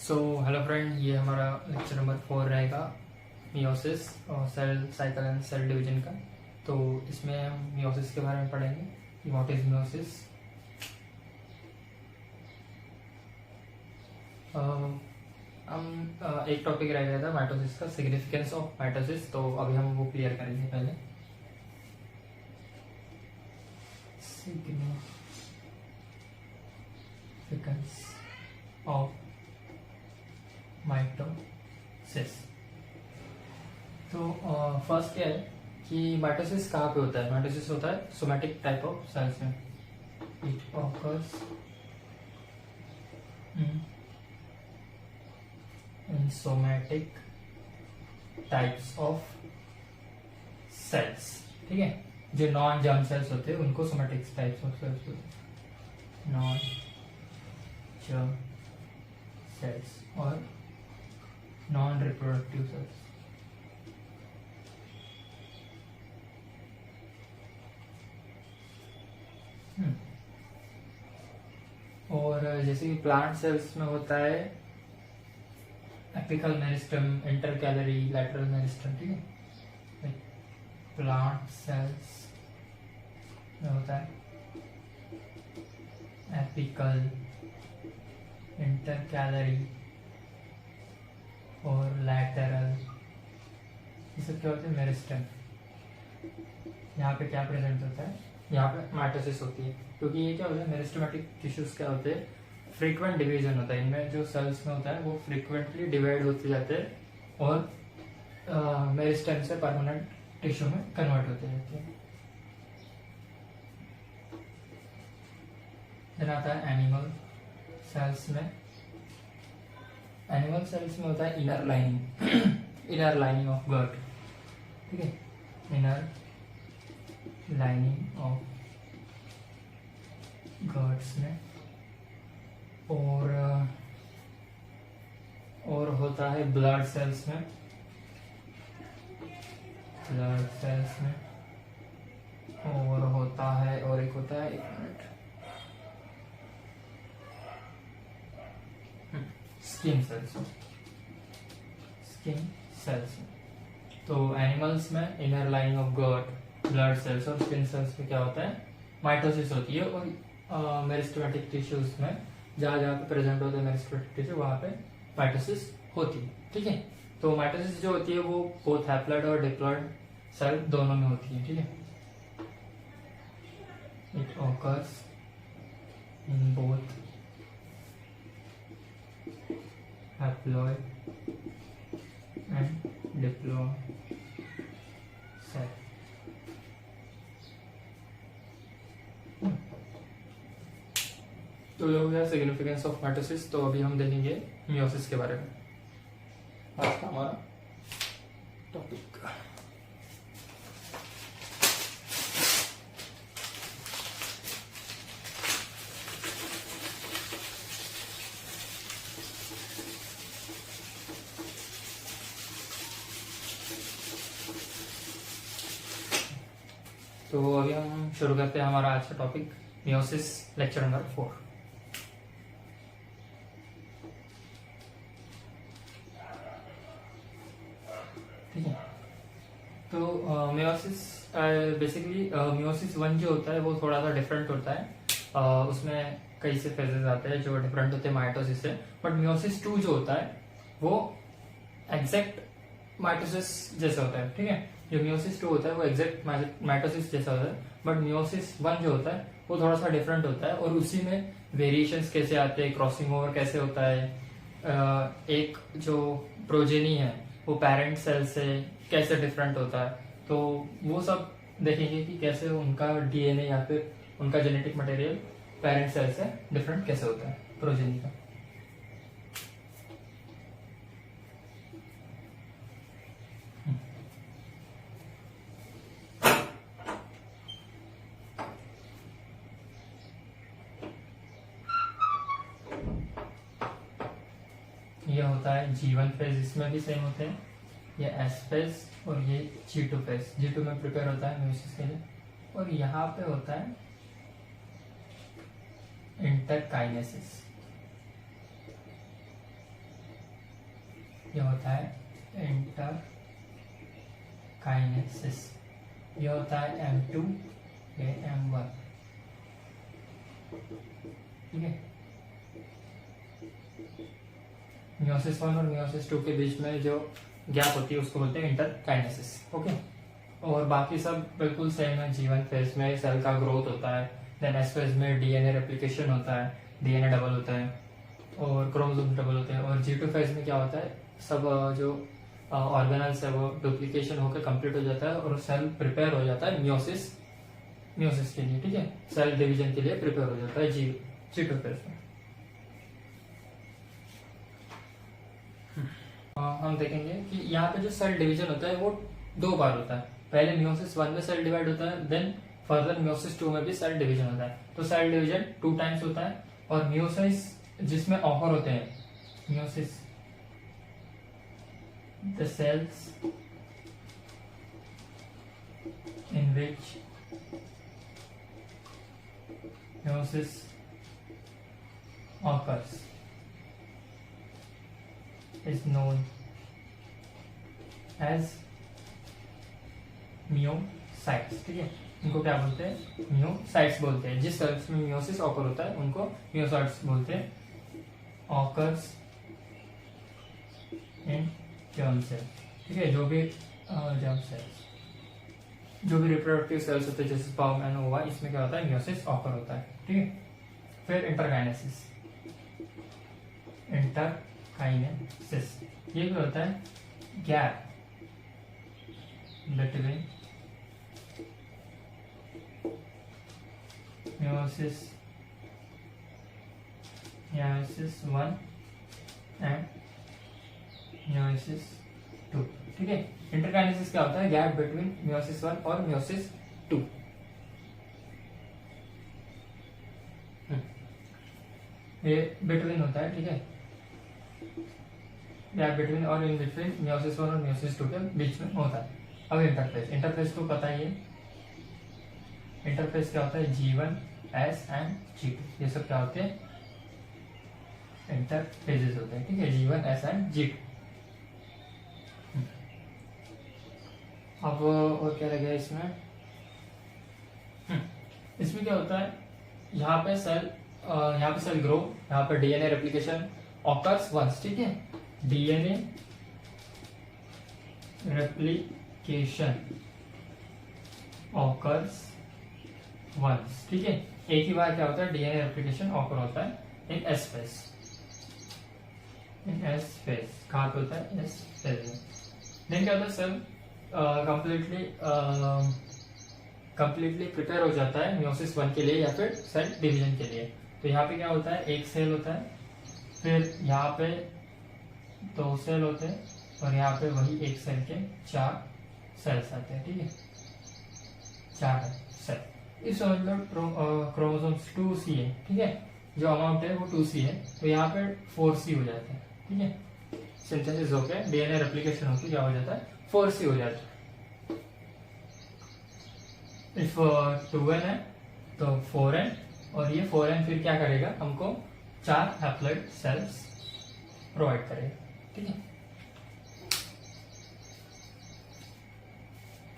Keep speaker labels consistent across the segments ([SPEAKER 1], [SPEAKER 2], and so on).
[SPEAKER 1] So hello friend, ये हमारा lecture number 4 रहेगा मियोसिस और cell cycle and cell division का। तो इसमें हम मियोसिस के बारे में पढ़ेंगे। What is meiosis. हम एक टॉपिक रह गया था माइटोसिस का, सिग्निफिकेंस ऑफ माइटोसिस। तो अभी हम वो क्लियर करेंगे। पहले सिग्निफिकेंस ऑफ माइटोसिस। तो फर्स्ट क्या है कि माइटोसिस कहाँ पे होता है। माइटोसिस होता है सोमैटिक टाइप ऑफ सेल्स में। It occurs in somatic types of cells. ठीक है, जो नॉन जर्म सेल्स होते हैं उनको सोमैटिक टाइप्स ऑफ सेल्स होते हैं। नॉन जर्म सेल्स और नॉन रिप्रोडक्टिव सेल्स। और जैसे कि प्लांट सेल्स में होता है apical meristem, intercalary, lateral meristem. ठीक है, प्लांट सेल्स में होता है एपिकल, इंटरकैलरी और लैटरल। ये सब क्या होते हैं? मेरिस्टम। यहाँ पे क्या प्रेजेंट होता है? यहाँ पे माइटोसिस होती है, क्योंकि ये क्या होता है, मेरिस्टेमेटिक टिश्यूज क्या होते हैं, फ्रीक्वेंट डिवीजन होता है इनमें। जो सेल्स में होता है वो फ्रीक्वेंटली डिवाइड होते जाते हैं और मेरिस्टेम से परमानेंट टिश्यू में कन्वर्ट होते जाते हैं। फिर आता है एनिमल सेल्स में। एनिमल सेल्स में होता है inner lining inner lining of gut. ठीक है, इनर लाइनिंग ऑफ गट्स में। और होता है ब्लड सेल्स में। ब्लड सेल्स में और होता है, और एक होता है, एक मिनट, स्किन सेल्स में। स्किन सेल्स में तो एनिमल्स में inner lining of gut, blood cells और स्किन सेल्स में क्या होता है, माइटोसिस होती है। और मेरिस्टेमेटिक टिश्यूज में जहां जहां पे प्रेजेंट होता है मेरिस्टेमेटिक टिश्यू, वहां पे माइटोसिस होती है। ठीक है, तो माइटोसिस जो होती है वो बोथ हैप्लॉइड और डिप्लॉइड सेल दोनों में होती है। ठीक है, it occurs in both haploid and diploid cell. तो ये हो गया सिग्निफिकेंस ऑफ माइटोसिस। तो अभी हम देखेंगे मियोसिस के बारे में, आज का हमारा टॉपिक। तो अभी हम शुरू करते हैं हमारा आज का टॉपिक, मियोसिस, लेक्चर नंबर 4। ठीक है, तो मियोसिस बेसिकली मियोसिस 1 जो होता है वो थोड़ा सा डिफरेंट होता है। उसमें कई से फेजेस आते हैं जो डिफरेंट होते हैं माइटोसिस से। बट मियोसिस 2 जो होता है वो एग्जैक्ट माइटोसिस जैसा होता है। ठीक है, जो मियोसिस 2 होता है वो एग्जैक्ट माइटोसिस जैसा होता है। बट मियोसिस 1 जो होता है वो थोड़ा सा डिफरेंट होता है, और उसी में वेरिएशंस कैसे आते हैं, क्रॉसिंग ओवर कैसे होता है, एक जो प्रोजेनी है वो पेरेंट सेल से कैसे डिफरेंट होता है। तो वो सब देखेंगे कि कैसे उनका डीएनए या फिर उनका जेनेटिक मटेरियल पेरेंट सेल से डिफरेंट कैसे होता है, प्रोजेनी का। ये होता है G1 फेज, इसमें भी सेम होते हैं, ये S फेज और ये G2 फेज। G2 में प्रिपेयर होता है म्यूसिस के लिए। और यहाँ पे होता है इंटरकाइनेसिस। ये होता है इंटर काइनेसिस, ये होता है M2, ये M1, ठीक है। मियोसिस 1 और मियोसिस 2 के बीच में जो गैप होती है उसको बोलते हैं इंटरकाइनेसिस, ओके। और बाकी सब बिल्कुल सेम है। G1 फेज में सेल का ग्रोथ होता है, देन S फेज में डीएनए रेप्लिकेशन होता है, डीएनए डबल होता है और क्रोमोसोम डबल होते हैं। और G2 फेज में क्या होता है, सब जो ऑर्गेनल्स है वो डुप्लीकेशन होकर कंप्लीट हो जाता है और सेल प्रिपेयर हो जाता है मियोसिस के लिए, ठीक है। सेल डिवीजन के लिए प्रिपेयर हो जाता है G2 फेज में। हम देखेंगे कि यहाँ पे जो सेल डिवीजन होता है वो 2 बार होता है। पहले मियोसिस 1 में सेल डिवाइड होता है, देन फर्दर मियोसिस 2 में भी सेल डिवीजन होता है। तो सेल डिवीजन 2 टाइम्स होता है। और मियोसिस जिसमें ऑफर होते हैं, meiosis the cells in which meiosis occurs is known as meiocytes, ठीक है। इनको क्या बोलते हैं, मियोसाइट्स बोलते हैं। जिस सेल्स में मियोसिस ऑकर होता है उनको मियोसाइट्स बोलते हैं। ऑकर्स इन जर्म सेल, ठीक है। जो भी जर्म सेल्स, जो भी रिप्रोडक्टिव सेल्स होते हैं जैसे स्पर्म एंड ओवा, इसमें क्या होता है, मियोसिस ऑकर होता है, ठीक है। फिर इंटरकाइनेसिस, इंटरकाइनेसिस ये भी होता है gap between meiosis 1 and meiosis 2, ठीक है। इंटरकाइनेसिस क्या होता है, गैप बिटवीन meiosis 1 और meiosis 2। ये बिटवीन होता है, ठीक है। गैप बिटवीन और इन बिटवीन meiosis 1 और meiosis 2 के बीच में होता है। अब इंटरफेस तो पता ही है। इंटरफेस क्या होता है, G1, S एंड G2, ये सब क्या होते हैं, इंटरफेजेस होते हैं, ठीक है। G1, S and G2। अब और क्या लगे इसमें, इसमें क्या होता है, यहाँ पे सेल ग्रो, यहाँ पे डीएनए रेप्लिकेशन ऑकर्स वंस, ठीक है। डीएनए रेप्लिकेशन ऑकर्स वंस, ठीक है। एक ही बार क्या होता है, डीएनए रेप्लिकेशन ऑकर होता है इन एस फेज। कहाँ पे होता है, एस फेज में। देन क्या होता है, सेल कंप्लीटली प्रिपेयर हो जाता है मियोसिस 1 के लिए या फिर सेल डिवीजन के लिए। तो यहाँ पे क्या होता है, एक सेल होता है, फिर यहाँ पे 2 सेल होते हैं और यहाँ पे वही एक सेल के 4 सेल्स आते हैं, ठीक है। 4 सेल। इस क्रोमोसोम्स 2C है, ठीक है। जो अमाउंट है वो 2C है, तो यहाँ पे 4C हो जाता है, ठीक है। सिंथेसिस होकर डीएनए रेप्लिकेशन होकर क्या हो जाता है, 4C हो जाता है। इफ 2N है तो 4N, और ये 4N फिर क्या करेगा, हमको 4 हैप्लॉइड सेल्स प्रोवाइड करेगा, ठीक है।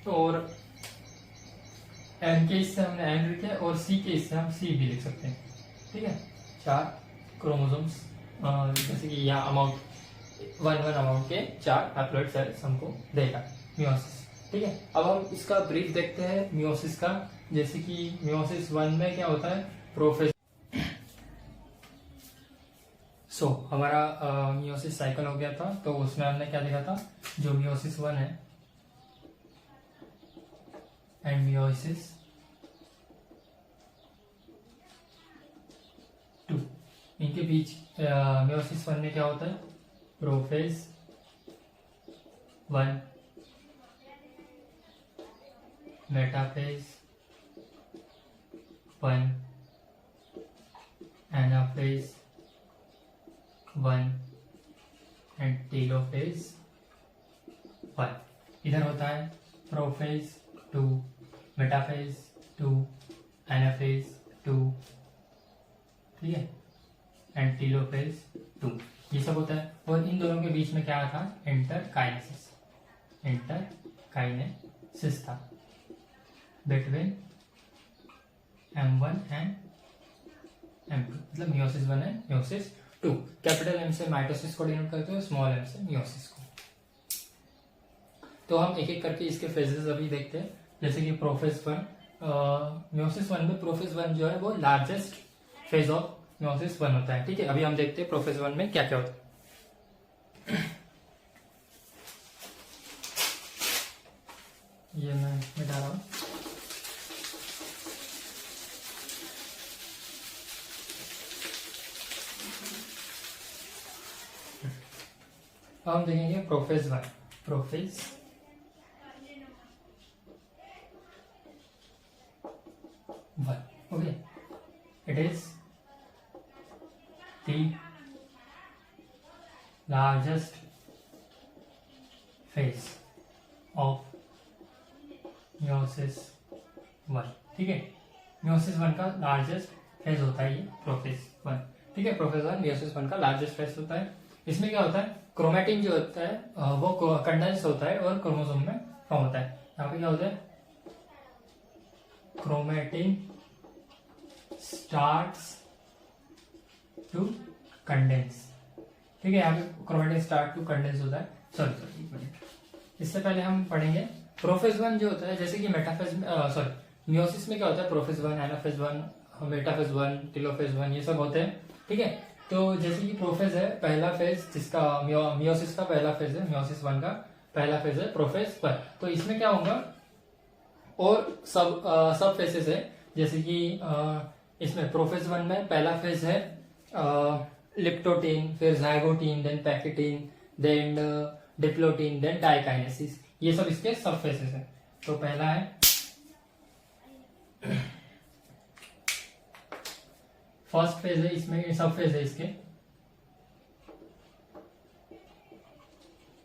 [SPEAKER 1] और N के इससे हमने N लिखे और C के इससे हम C भी लिख सकते हैं, ठीक है। 4 क्रोमोसोम्स, जैसे कि यहाँ अमाउंट 1 अमाउंट के 4 हैप्लॉइड सेल्स हमको देगा मियोसिस, ठीक है। अब हम इसका ब्रीफ देखते हैं मियोसिस का। जैसे कि मियोसिस 1 में क्या होता है, प्रोफेज। हमारा मियोसिस साइकिल हो गया था, तो उसमें हमने क्या देखा था, जो मियोसिस 1 है एंड मियोसिस 2, इनके बीच मियोसिस 1 में क्या होता है, prophase 1, metaphase 1, anaphase 1 and telophase 1। इधर होता है प्रोफेज 2, मेटाफेज 2, एनाफेज 2, ठीक है, एंड टेलोफेज 2। ये सब होता है। और इन दोनों के बीच में क्या था, इंटरकाइनेसिस, इंटरकाइनेसिस था बिटवीन M1 एंड M2, मतलब meiosis 1 and meiosis 2। Capital M से माइटोसिस को डिनोट करते हो, स्मॉल m से मियोसिस को। तो हम एक एक करके इसके फेजेस अभी देखते हैं। जैसे कि प्रोफेज 1, मियोसिस 1 में प्रोफेज 1 जो है वो लार्जेस्ट फेज ऑफ मियोसिस 1 होता है। ठीक है, अभी हम देखते हैं प्रोफेज 1 में क्या क्या होता है। ये मैं मिटा रहा हूं। हम देखेंगे prophase 1, prophase 1, okay. It is the largest phase of meiosis 1। ठीक है, मियोसिस 1 का लार्जेस्ट फेज होता है ये प्रोफेज 1। ठीक है, प्रोफेज 1 मियोसिस 1 का लार्जेस्ट फेज होता है। इसमें क्या होता है, क्रोमैटिन जो होता है वो कंडेंस होता है और क्रोमोसोम में फॉर्म होता है। यहाँ पे क्या होता है, क्रोमैटिन स्टार्ट्स टू कंडेंस। ठीक है, यहाँ पे क्रोमैटिन स्टार्ट टू कंडेंस होता है। सॉरी, इससे पहले हम पढ़ेंगे प्रोफेज 1 जो होता है, जैसे कि मेटाफेज मियोसिस में क्या होता है, प्रोफेज 1, एनाफेज 1, मेटाफेज 1, टेलोफेज 1, ये सब होते हैं। ठीक है, तो जैसे कि प्रोफेज है पहला फेज, जिसका मियोसिस का पहला फेज है, मियोसिस 1 का पहला फेज है प्रोफेज 1। तो इसमें क्या होगा, और सब फेजेस है। जैसे कि इसमें प्रोफेज 1 में पहला फेज है लिप्टोटीन, फिर zygotene, then pachytene, then diplotene, then diakinesis. ये सब इसके सब फेजेस है। तो पहला है फर्स्ट फेज है, इसमें सब फेज है इसके,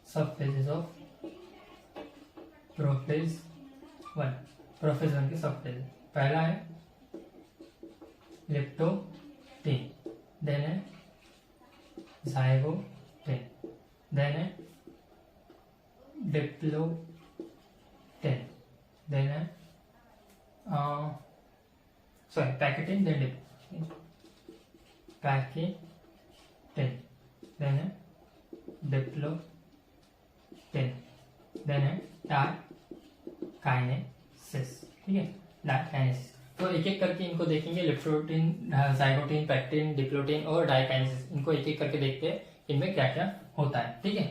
[SPEAKER 1] सब फेजेस ऑफ प्रोफेज 1, प्रोफेज 1 के सब फेज। पहला है लिप्टोटीन, देन है जाइगोटीन, देन है डिप्लोटीन, देन है पैकेटीन, देन पैकेटीन, देन है डिप्लोटीन, देन है डाइकाइनेसिस। ठीक है, डाइकाइनेसिस। तो एक एक करके इनको देखेंगे, लिप्टोटीन, जाइगोटीन, पैक्टिन, डिप्लोटीन और डाइकाइनेसिस। इनको एक एक करके देखते हैं इनमें क्या क्या होता है। ठीक है,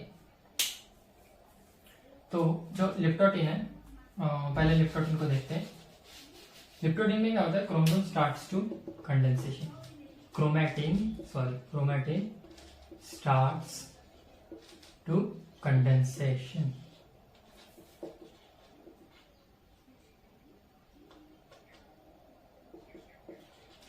[SPEAKER 1] तो जो लिप्टोटीन है, पहले लिप्टोटीन को देखते हैं। लिप्टोटीन में क्या होता है, chromosome starts to condensation, chromatin starts to condensation.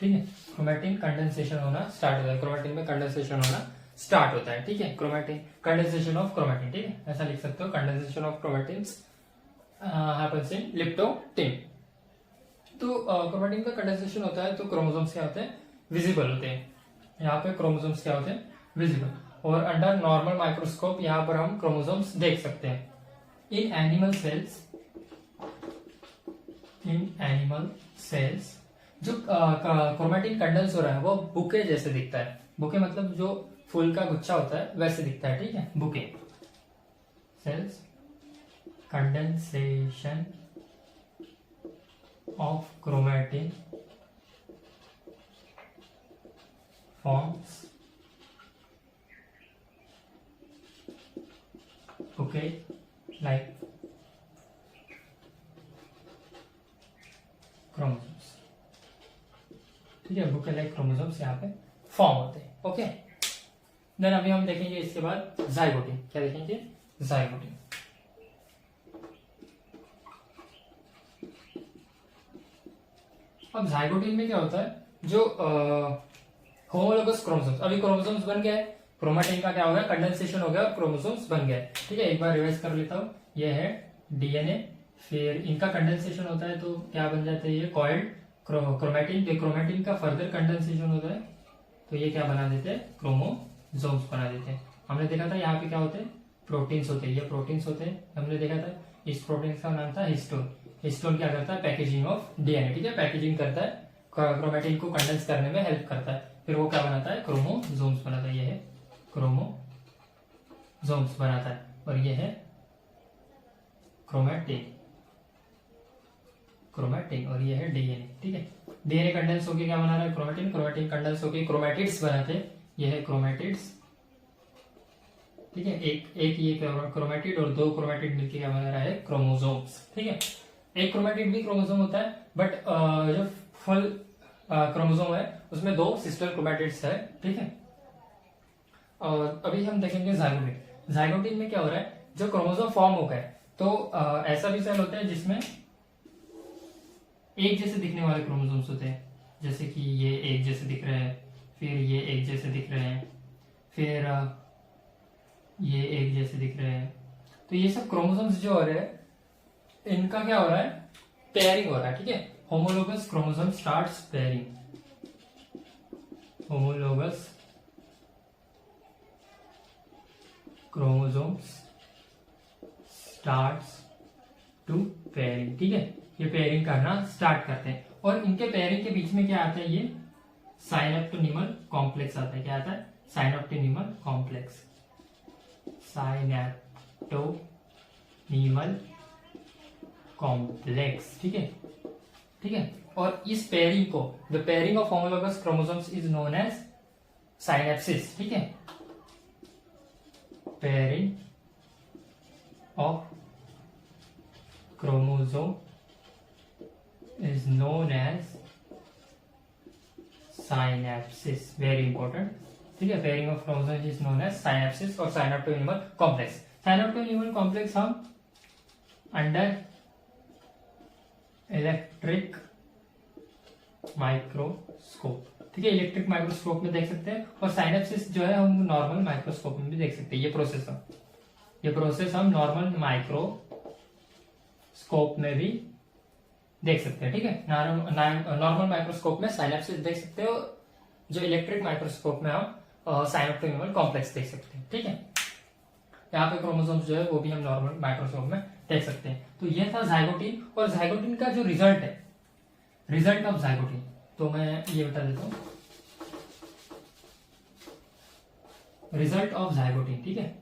[SPEAKER 1] ठीक है, क्रोमैटिन कंडेंसेशन होना स्टार्ट होता है, क्रोमैटिन में कंडेंसेशन होना स्टार्ट होता है। ठीक है, क्रोमैटिन कंडेंसेशन ऑफ क्रोमैटिन। ठीक है, ऐसा लिख सकते हो, condensation of chromatins happens in leptotene. तो क्रोमैटिन का कंडेंसेशन होता है तो क्रोमोसोम्स क्या होते हैं, विजिबल होते हैं। यहाँ पे क्रोमोसोम्स क्या होते हैं, विजिबल। और अंडर नॉर्मल माइक्रोस्कोप यहाँ पर हम क्रोमोसोम्स देख सकते हैं। इन एनिमल सेल्स जो क्रोमैटिन कंडेंस हो रहा है वो बुके जैसे दिखता है। बुके मतलब जो फूल का गुच्छा होता है वैसे दिखता है। ठीक है, bouquet cells condensation of chromatin forms bouquet like chromosomes. ठीक है, बुके लाइक क्रोमोसोम्स यहाँ पे फॉर्म होते हैं। ओके, देन अभी हम देखेंगे इसके बाद जाइगोटीन। क्या देखेंगे, जाइगोटीन। अब जाइगोटीन में क्या होता है, जो होमोलोगस क्रोमोसोम्स, अभी क्रोमोसोम्स बन गए, क्रोमैटिन का क्या हो गया, कंडेंसेशन हो गया और क्रोमोसोम्स बन गए। ठीक है, एक बार रिवाइज कर लेता हूं। ये है डीएनए, फिर इनका कंडेंसेशन होता है तो क्या बन जाते हैं, ये कॉइल्ड क्रोमैटिन। क्रोमैटिन का फर्दर कंडेंसेशन होता है तो ये क्या बना देते हैं, क्रोमोसोम्स क्रोमोजोम्स बना देते हैं। हमने देखा था यहाँ पे क्या होते हैं, प्रोटीन्स होते हैं, ये प्रोटीन्स होते हैं। हमने देखा था इस प्रोटीन का नाम था हिस्टोन। हिस्टोन क्या करता है, पैकेजिंग ऑफ डीएनए, ठीक है, पैकेजिंग करता है, क्रोमेटिन को कंडेंस करने में हेल्प करता है। फिर वो क्या बनाता है, क्रोमोजोम्स बनाता है, ये है क्रोमोजोम्स बनाता है, और ये है क्रोमैटिन, और ये है डीएनए, ठीक है। डीएनए कंडेंस होकर क्या बना रहा है, क्रोमैटिन, क्रोमैटिन कंडेंस होकर क्रोमैटिड्स बनाते हैं, ये है क्रोमैटिड्स, ठीक है। एक ये क्रोमैटिड और दो क्रोमैटिड मिलकर क्या बना रहा है, क्रोमोसोम्स, ठीक है। एक क्रोमैटिड भी क्रोमोसोम होता है, बट जो फुल क्रोमोसोम है उसमें दो सिस्टर क्रोमैटिड्स है, ठीक है। और अभी हम देखेंगे जाइगोटिन। जाइगोटिन में क्या हो रहा है, जो क्रोमोसोम फॉर्म हो गए, तो ऐसा भी सेल होता है जिसमें एक जैसे दिखने वाले क्रोमोसोम्स होते हैं, जैसे कि ये एक जैसे दिख रहे हैं, फिर ये एक जैसे दिख रहे हैं, फिर ये एक जैसे दिख रहे हैं। तो ये सब क्रोमोसोम्स जो हो रहे हैं, इनका क्या हो रहा है, पेयरिंग हो रहा है, ठीक है। Homologous chromosome starts pairing, homologous chromosomes starts to pairing, ठीक है। ये पेयरिंग करना स्टार्ट करते हैं, और इनके पेयरिंग के बीच में क्या आता है, ये साइनेप्टोनिमल कॉम्प्लेक्स आता है। क्या आता है, साइनेप्टोनिमल कॉम्प्लेक्स, साइनेप्टोनिमल कॉम्प्लेक्स, ठीक है, ठीक है। और इस पेयरिंग को, the pairing of homologous chromosomes is known as synapsis, ठीक है। Pairing of chromosome is known as synapses, very important, ठीक है। Pairing of chromosome is known as synapsis और साइनेप्टोनिमल कॉम्प्लेक्स। साइनेप्टोनिमल कॉम्प्लेक्स हम अंडर इलेक्ट्रिक माइक्रोस्कोप, ठीक है, electric microscope में देख सकते हैं, और साइनेप्सिस जो है हम नॉर्मल माइक्रोस्कोप में भी देख सकते हैं। ये प्रोसेस हम नॉर्मल माइक्रोस्कोप में भी देख सकते हैं, ठीक है। नॉर्मल माइक्रोस्कोप में साइनेप्सिस देख सकते हो, जो इलेक्ट्रिक माइक्रोस्कोप में हम साइनेप्टोनिमल कॉम्प्लेक्स देख सकते हैं, ठीक है। यहाँ पे क्रोमोसोम्स जो है वो भी हम नॉर्मल माइक्रोस्कोप में देख सकते हैं। तो ये था जाइगोटिन, और जाइगोटिन का जो रिजल्ट है, रिजल्ट ऑफ जाइगोटिन, तो मैं ये बता देता हूं, रिजल्ट ऑफ जाइगोटिन, ठीक है।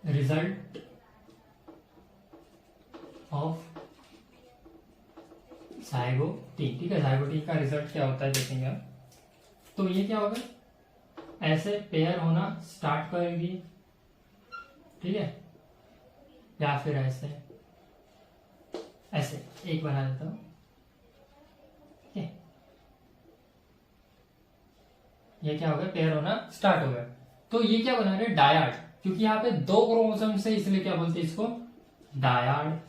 [SPEAKER 1] रिजल्ट ऑफ जाइगोटिन, ठीक है। जाइगोटिन का रिजल्ट क्या होता है देखेंगे हम। तो ये क्या होगा, ऐसे पेयर होना स्टार्ट करेगी, ठीक है, या फिर ऐसे एक बना देता हूं, ठीक है। ये क्या हो गया, पेयर होना स्टार्ट हो गया। तो ये क्या बना रहे, डायड, क्योंकि यहाँ पे दो क्रोमोसोम से, इसलिए क्या बोलते हैं इसको, डायड।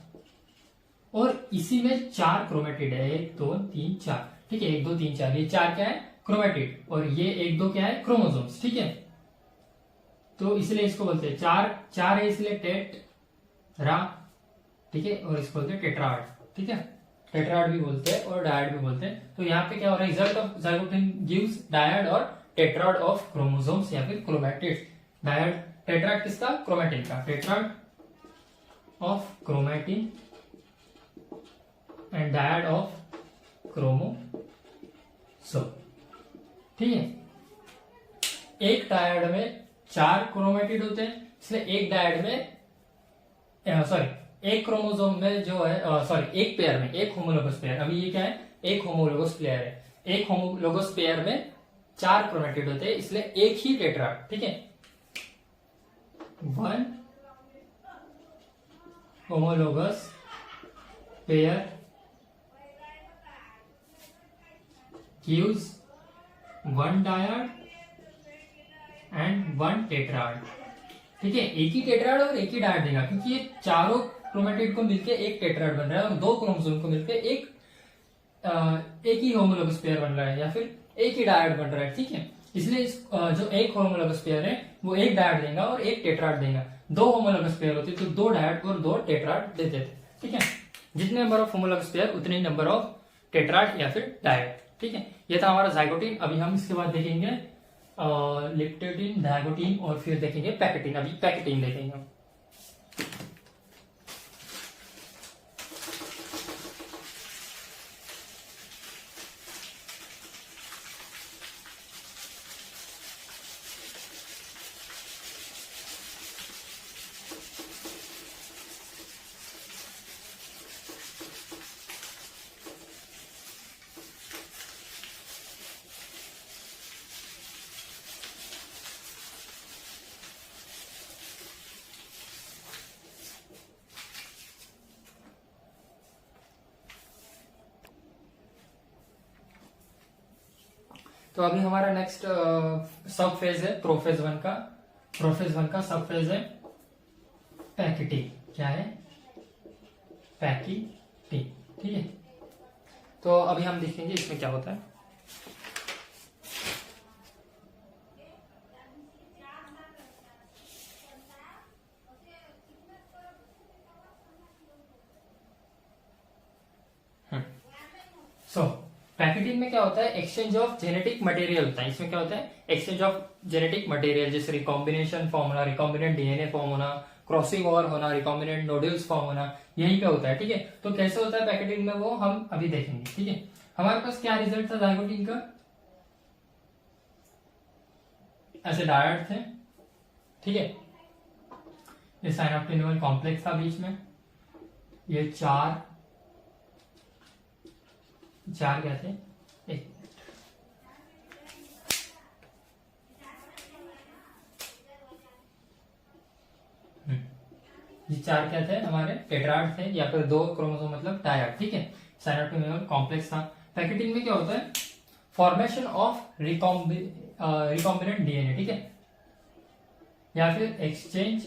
[SPEAKER 1] और इसी में 4 क्रोमेटिड है, 1 2 3 4, ठीक है, 1 2 3 4, ये 4 क्या है, क्रोमेटिड, और ये 1 2 क्या है, क्रोमोसोम्स, ठीक है। तो इसलिए इसको बोलते हैं चार है, इसलिए टेट्रा, ठीक है, और इसको बोलते हैं टेट्राड, ठीक है। टेट्राड भी बोलते हैं और डायड भी बोलते हैं। तो यहाँ पे क्या हो रहा है, result of zygotene gives dyad और टेट्राड ऑफ क्रोमोसोम्स या फिर क्रोमैटिड्स। डायड, टेट्राड किसका, क्रोमैटिन का, tetrad of chromatin and dyad of chromosome, ठीक है। एक डायड में 4 क्रोमैटिड होते हैं, इसलिए एक डायड में एक क्रोमोसोम में जो है एक पेयर में, एक होमोलोगस पेयर, अभी ये क्या है, एक होमोलोगस पेयर है, एक होमोलोगस पेयर में 4 क्रोमैटिड होते हैं, इसलिए एक ही टेट्राड, ठीक है। 1 homologous pair gives 1 dyad and 1 tetrad, ठीक है। एक ही टेट्राड और एक ही डायड देगा, क्योंकि ये चारों क्रोमैटिड को मिलके एक टेट्राड बन रहा है, और 2 क्रोमोसोम को मिलके एक ही होमोलोगस पेयर बन रहा है, या फिर एक ही डायड बन रहा है, ठीक है। इसलिए जो एक होमोलोगस पेयर है वो एक डायड देगा और एक टेट्राड देगा। 2 होमोलोगस पेयर होते तो 2 डायड और 2 टेट्राड देते थे, ठीक है। जितने नंबर ऑफ होमोलोगस पेयर उतने ही नंबर ऑफ टेट्राड या फिर डायड। ठीक है, ये था हमारा जाइगोटीन। अभी हम इसके बाद देखेंगे लिप्टेटिन, डायगोटीन और फिर देखेंगे पैकेटिन। अभी पैकेटिन देखेंगे हम। तो अभी हमारा नेक्स्ट सब फेज है प्रोफेज वन का। प्रोफेज वन का सब फेज है पैकेटिंग। क्या है? पैकेटिंग। ठीक है, तो अभी हम देखेंगे इसमें क्या होता है। सो पैकेटिंग में क्या होता है? एक्सचेंज ऑफ जेनेटिक मटेरियल होता है। इसमें क्या होता है? एक्सचेंज ऑफ जेनेटिक मटेरियल, जैसे रिकॉम्बिनेशन फॉर्म होना, रिकॉम्बिनेंट डीएनए फॉर्म होना, क्रॉसिंग ओवर होना, रिकॉम्बिनेंट नोड्यूल्स फॉर्म होना, यही पे होता है। ठीक है, तो कैसे होता है पैकेटिंग में वो हम अभी देखेंगे। ठीक है, हमारे पास क्या रिजल्ट था जाइगोटीन का? ऐसे डायट थे। ठीक है, ये साइनोप्टेन्यूअल कॉम्प्लेक्स था बीच में, ये चार क्या थे? एक ये चार क्या थे? हमारे टेट्राड थे, या फिर 2 क्रोमोसोम मतलब टायड। ठीक है, साइनोप्टेन्यूअल कॉम्प्लेक्स था। पैकेटिंग में क्या होता है? Formation of recombinant DNA. ठीक है, या फिर एक्सचेंज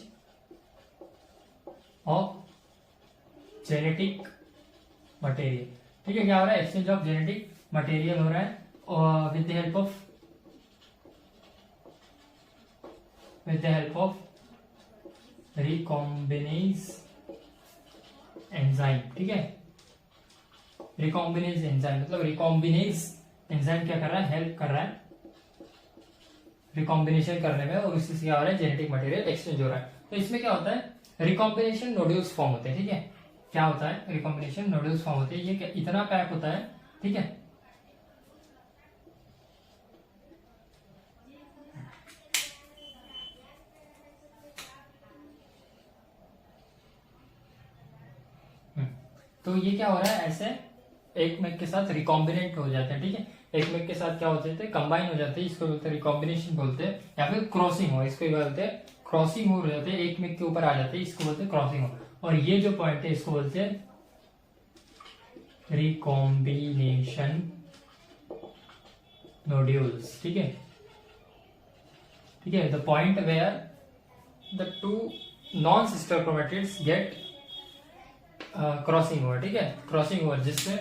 [SPEAKER 1] ऑफ जेनेटिक मटेरियल। ठीक है, क्या हो रहा है? एक्सचेंज ऑफ जेनेटिक मटेरियल हो रहा है with the help of recombinase enzyme. ठीक है, रिकॉम्बिनेज एंजाइम मतलब रिकॉम्बिनेज एंजाइम क्या कर रहा है? हेल्प कर रहा है रिकॉम्बिनेशन करने में, और इससे क्या हो रहा है? जेनेटिक मटेरियल एक्सचेंज हो रहा है। तो इसमें क्या होता है? रिकॉम्बिनेशन नोड्यूल्स फॉर्म होते हैं। ठीक है, क्या होता है? रिकॉम्बिनेशन नोड्यूल्स फॉर्म होते हैं। ये क्या इतना पैक होता है? ठीक है, तो ये क्या हो रहा है? ऐसे एक में के साथ रिकॉम्बिनेंट हो जाते हैं। ठीक है, एक में के साथ क्या हो जाते हैं? कंबाइन हो जाते हैं। इसको बोलते हैं रिकॉम्बिनेशन बोलते हैं, या फिर क्रॉसिंग हो, इसको बोलते हैं क्रॉसिंग हो जाते हैं। एक में के ऊपर आ जाते हैं, इसको बोलते हैं क्रॉसिंग हो। और ये जो पॉइंट है इसको बोलते हैं रिकॉम्बिनेशन नोड्यूल्स। ठीक है, ठीक है, the point where the 2 non sister chromatids get crossing over. ठीक है, क्रॉसिंग ओवर, जिससे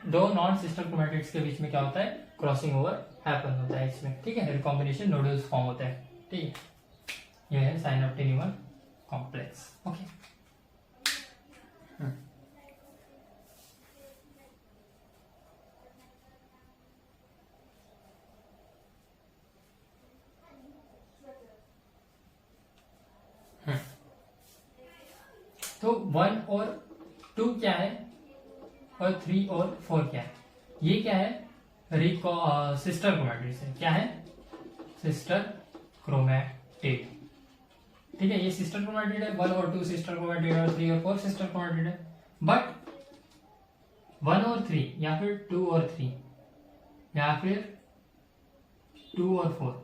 [SPEAKER 1] 2 नॉन सिस्टर क्रोमैटिड्स के बीच में क्या होता है? क्रॉसिंग ओवर हैपन होता है इसमें। ठीक है, रिकॉम्बिनेशन नोड्यूल्स फॉर्म होते हैं। ठीक है, यह है साइनोप्टेन्यूअल कॉम्प्लेक्स। ओके, तो 1 और 2 क्या है, और 3 और 4 क्या है? ये क्या है? सिस्टर क्रोमैटिड है। क्या है? Sister chromatid. ठीक है, ये सिस्टर क्रोमैटिड है। 1 और 2 सिस्टर क्रोमैटिड है, और 3 और 4 सिस्टर क्रोमैटिड है। बट 1 और 3, या फिर 2 और 3, या फिर 2 और 4,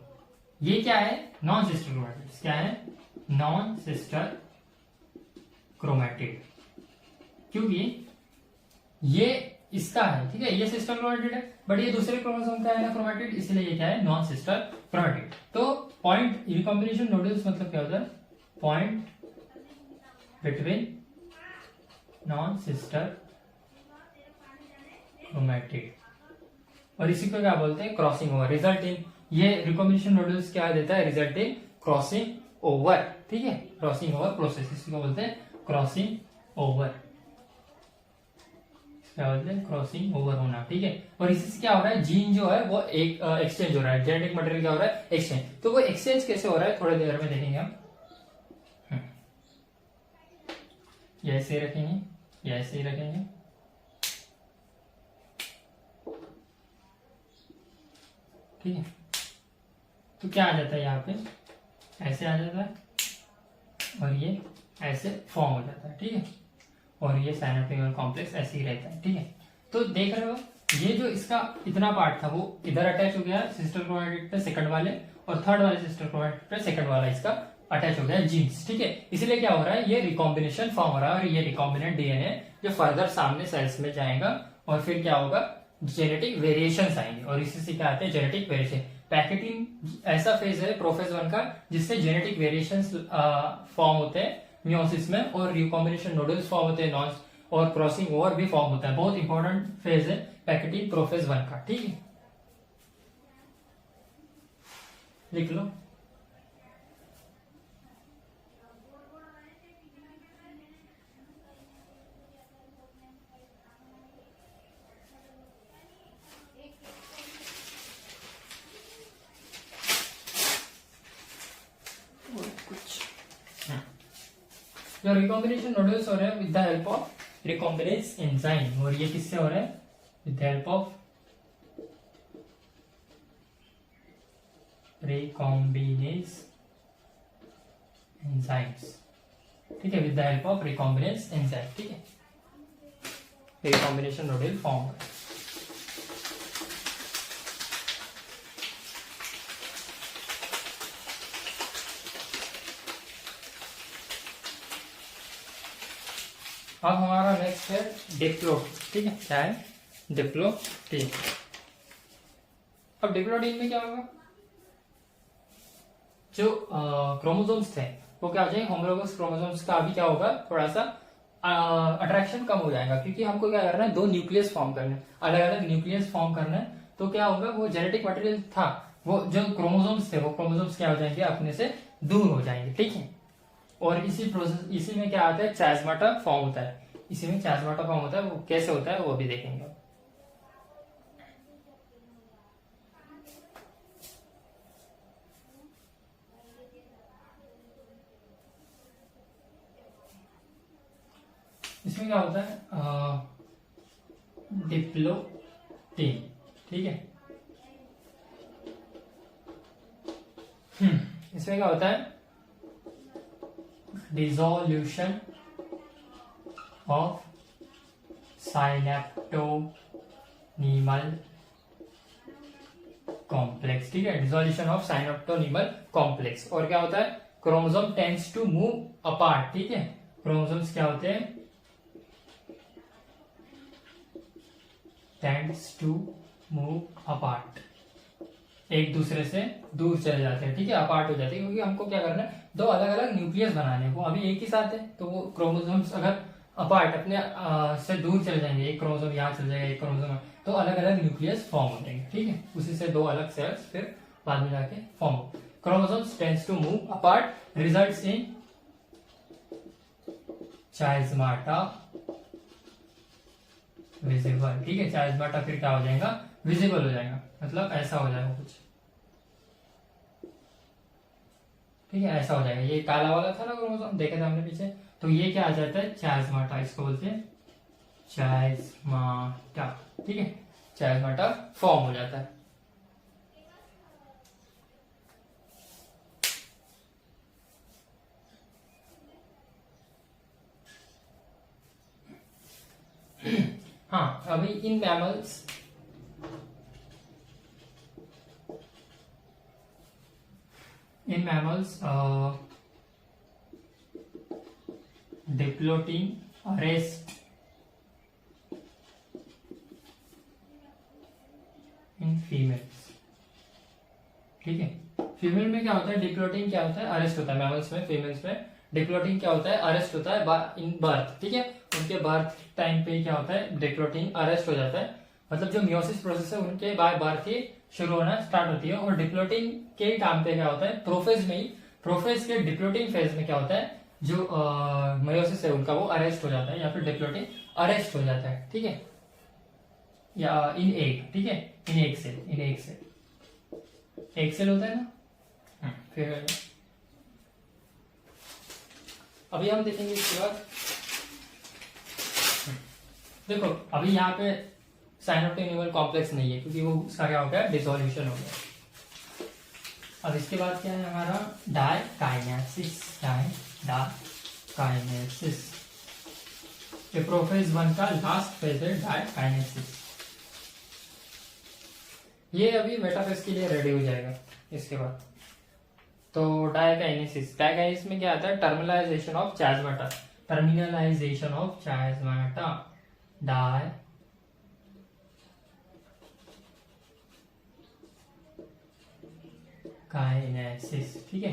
[SPEAKER 1] ये क्या है? Non sister chromatid. क्या है? नॉन सिस्टर क्रोमैटिड, क्योंकि ये इसका है। ठीक है, ये सिस्टर क्रोमैटिड है, बट ये दूसरे क्रोमोसोम का है ना क्रोमैटिड, इसलिए ये क्या है? Non sister chromatid. तो पॉइंट रिकॉम्बिनेशन नोड्यूल्स मतलब क्या होता है? Point between non sister chromatid, और इसी को क्या बोलते हैं? Crossing over. रिजल्ट इन, ये रिकॉम्बिनेशन नोड्यूल्स क्या देता है? Result in crossing over. ठीक है, क्रॉसिंग ओवर प्रोसेस, इसको बोलते हैं क्रॉसिंग ओवर। क्या बोलते हैं, क्रॉसिंग ओवर होना, ठीक है। और इसी से क्या हो रहा है, जीन जो है वो एक एक्सचेंज हो रहा है, जेनेटिक मटेरियल क्या हो रहा है, एक्सचेंज। तो वो एक्सचेंज कैसे हो रहा है थोड़ी देर में देखेंगे हम। ये ऐसे ही रखेंगे, ये ऐसे ही रखेंगे, ठीक है। तो क्या आ जाता है यहाँ पे, ऐसे आ जाता है और ये ऐसे फॉर्म हो जाता है, ठीक है। और ये साइनोप्टिकल कॉम्प्लेक्स ऐसे ही रहता है, ठीक है। तो देख रहे हो ये जो इसका इतना पार्ट था वो इधर अटैच हो गया सिस्टर क्रोमैटिड पे सेकंड वाले, और थर्ड वाले सिस्टर क्रोमैटिड पे सेकंड वाला इसका अटैच हो गया जीन्स, ठीक है। इसलिए क्या हो रहा है, ये रिकॉम्बिनेशन फॉर्म हो रहा है, और ये रिकॉम्बिनेंट डीएनए जो फर्दर सामने सेल्स में जाएगा, और फिर क्या होगा, जेनेटिक वेरिएशंस आएंगे, और इसी से क्या आते हैं, जेनेटिक वेरिएशन। पैकेटिंग ऐसा फेज है प्रोफेज 1 का जिससे जेनेटिक वेरिएशंस फॉर्म होते हैं मियोसिस में, और रिकॉम्बिनेशन नोडल्स फॉर्म होते हैं, और क्रॉसिंग ओवर भी फॉर्म होता है। बहुत इंपॉर्टेंट फेज है पैकेटिंग प्रोफेज 1 का, ठीक है। लिख लो। जो रिकॉम्बिनेशन नोडल्स हो रहे हैं with the help of recombinase enzyme, और ये किससे हो रहा है, with the help of recombinase enzymes, ठीक है, with the help of recombinase enzyme, ठीक है। Recombination nodal form. अब हमारा नेक्स्ट है डिप्लोट, ठीक है, क्या है, डिप्लोटीन। अब डिप्लोटीन में क्या होगा, जो क्रोमोसोम्स थे वो क्या हो जाएंगे, होमोलोगस क्रोमोसोम्स का अभी क्या होगा, थोड़ा सा अट्रैक्शन कम हो जाएगा, क्योंकि हमको क्या करना है, दो न्यूक्लियस फॉर्म करने, अलग अलग न्यूक्लियस फॉर्म करना है। तो क्या होगा, वो जेनेटिक मटेरियल था, वो जो क्रोमोसोम्स थे वो क्रोमोसोम्स क्या हो जाएंगे, अपने से दूर हो जाएंगे, ठीक है। और इसी प्रोसेस, इसी में क्या आता है, चास्माटा फॉर्म होता है, इसी में चास्माटा फॉर्म होता है। वो कैसे होता है वो भी देखेंगे। इसमें क्या होता है, डिप्लोटीन, ठीक है। इसमें क्या होता है, डिसोल्यूशन ऑफ साइनेप्टोनीमल कॉम्प्लेक्स, ठीक है, डिसोल्यूशन ऑफ साइनेप्टोनीमल कॉम्प्लेक्स। और क्या होता है, chromosome tends to move apart, ठीक है। क्रोमोसोम्स क्या होते हैं, टेंड्स टू मूव अपार्ट, एक दूसरे से दूर चले जाते हैं, ठीक है, अपार्ट हो जाते हैं, क्योंकि हमको क्या करना है, दो अलग अलग न्यूक्लियस बनाने को, अभी एक ही साथ है, तो वो क्रोमोसोम्स अगर अपार्ट अपने से दूर चले जाएंगे, एक क्रोमोसोम यहाँ चल जाएगा, एक क्रोमोसोम, तो अलग अलग न्यूक्लियस फॉर्म हो जाएंगे, ठीक है। उसी से दो अलग सेल्स फिर बाद में जाके फॉर्म हो। Chromosomes tends to move apart results in chiasmata visible, ठीक है। चाइज़माटा फिर क्या हो जाएगा, विजिबल हो जाएगा, मतलब ऐसा हो जाएगा कुछ, ठीक है, ऐसा हो जाएगा। ये काला वाला था ना क्रोमोसोम, देखा था हमने पीछे, तो ये क्या आ जाता है, चाइज़माटा, इसको बोलते हैं चाइज़माटा, ठीक है, चाइज़माटा फॉर्म हो जाता है। हाँ, अभी in mammals diplotene arrest in females, ठीक है। फीमेल में क्या होता है, डिप्लोटीन क्या होता है, अरेस्ट होता है मैमल्स में। फीमेल्स में डिप्लोटीन क्या होता है, अरेस्ट होता है इन बर्थ, ठीक है। उनके बर्थ टाइम पे क्या होता है, डिप्लोटीन अरेस्ट हो जाता है, मतलब जो मियोसिस प्रोसेस है उनके बाद बर्थ ही शुरू होना स्टार्ट होती है। और डिप्लोटीन के टाइम पे क्या होता है, प्रोफेज में ही, प्रोफेज के डिप्लोटीन फेज में क्या होता है, जो मियोसिस है उनका वो अरेस्ट हो जाता है, या फिर डिप्लोटीन अरेस्ट हो जाता है, ठीक है। या इन एग, ठीक है, इन एक सेल, इन एक सेल, एक सेल होता है ना। फिर अभी हम देखेंगे इसके बाद, देखो अभी यहाँ पे साइनोटेनिमल कॉम्प्लेक्स नहीं है क्योंकि वो उसका क्या हो गया, डिसोल्यूशन हो गया। अब इसके बाद क्या है हमारा, डायकाइनेसिस, डायकाइनेसिस, ये प्रोफेज 1 का लास्ट फेज है, डायकाइनेसिस। ये अभी मेटाफेज के लिए रेडी हो जाएगा इसके बाद। तो डायकाइनेसिस, डायकाइनेसिस में क्या आता है, terminalization of chiasma, terminalization of chiasma, diakinesis, ठीक है,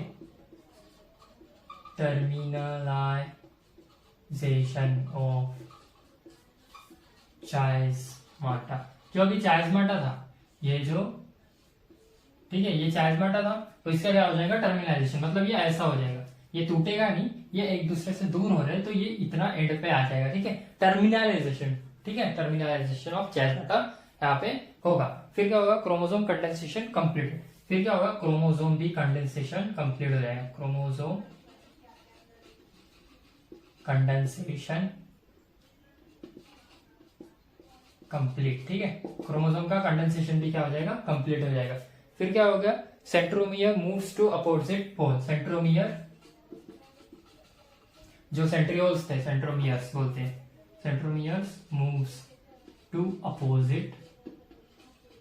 [SPEAKER 1] टर्मिनलाइजेशन ऑफ चायज़। जो अभी चायज़ था, ये जो, ठीक है, ये चायज़ था, तो इसका क्या हो जाएगा, टर्मिनलाइजेशन, मतलब ये ऐसा हो जाएगा, ये टूटेगा नहीं, ये एक दूसरे से दूर हो रहे हैं, तो ये इतना एंड पे आ जाएगा, ठीक है, टर्मिनलाइजेशन, ठीक है, टर्मिनलाइजेशन ऑफ चायज़ यहाँ पे होगा। फिर क्या होगा, क्रोमोसोम कंडेंसेशन कंप्लीट, फिर क्या होगा, क्रोमोसोम भी कंडेंसेशन कंप्लीट हो जाएगा, क्रोमोसोम कंडेंसेशन कंप्लीट, ठीक है, क्रोमोसोम का कंडेंसेशन भी क्या हो जाएगा, कंप्लीट हो जाएगा। फिर क्या हो गया, centromere moves to opposite pole, centromere, जो सेंट्रियोल्स थे, सेंट्रोमियर्स बोलते हैं, centromeres moves to opposite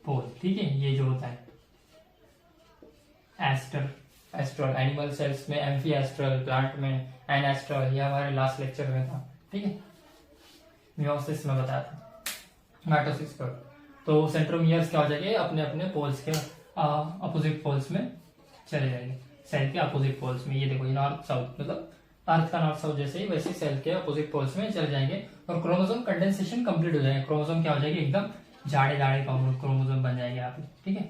[SPEAKER 1] pole, ठीक है, ये जो होता है एस्टर, एस्ट्रल, एनिमल सेल्स में एम्फी एस्ट्रल, प्लांट में एनएस्ट्रल, ये हमारे लास्ट लेक्चर में था, ठीक है, मियोसिस में बताया था, माइटोसिस का। तो सेंट्रोमियर्स क्या हो जाएंगे, अपने अपने पोल्स के अपोजिट पोल्स में चले जाएंगे, सेल के अपोजिट पोल्स में, ये देखो ये नॉर्थ साउथ, मतलब अर्थ का नॉर्थ साउथ जैसे ही, वैसे सेल के अपोजिट पोल्स में चले जाएंगे और क्रोमोसोम कंडेंसेशन कंप्लीट हो जाएगा, क्रोमोसोम क्या हो जाएगी, एकदम जाड़े जाड़े क्रोमोसोम बन जाएंगे यहाँ पे, ठीक है,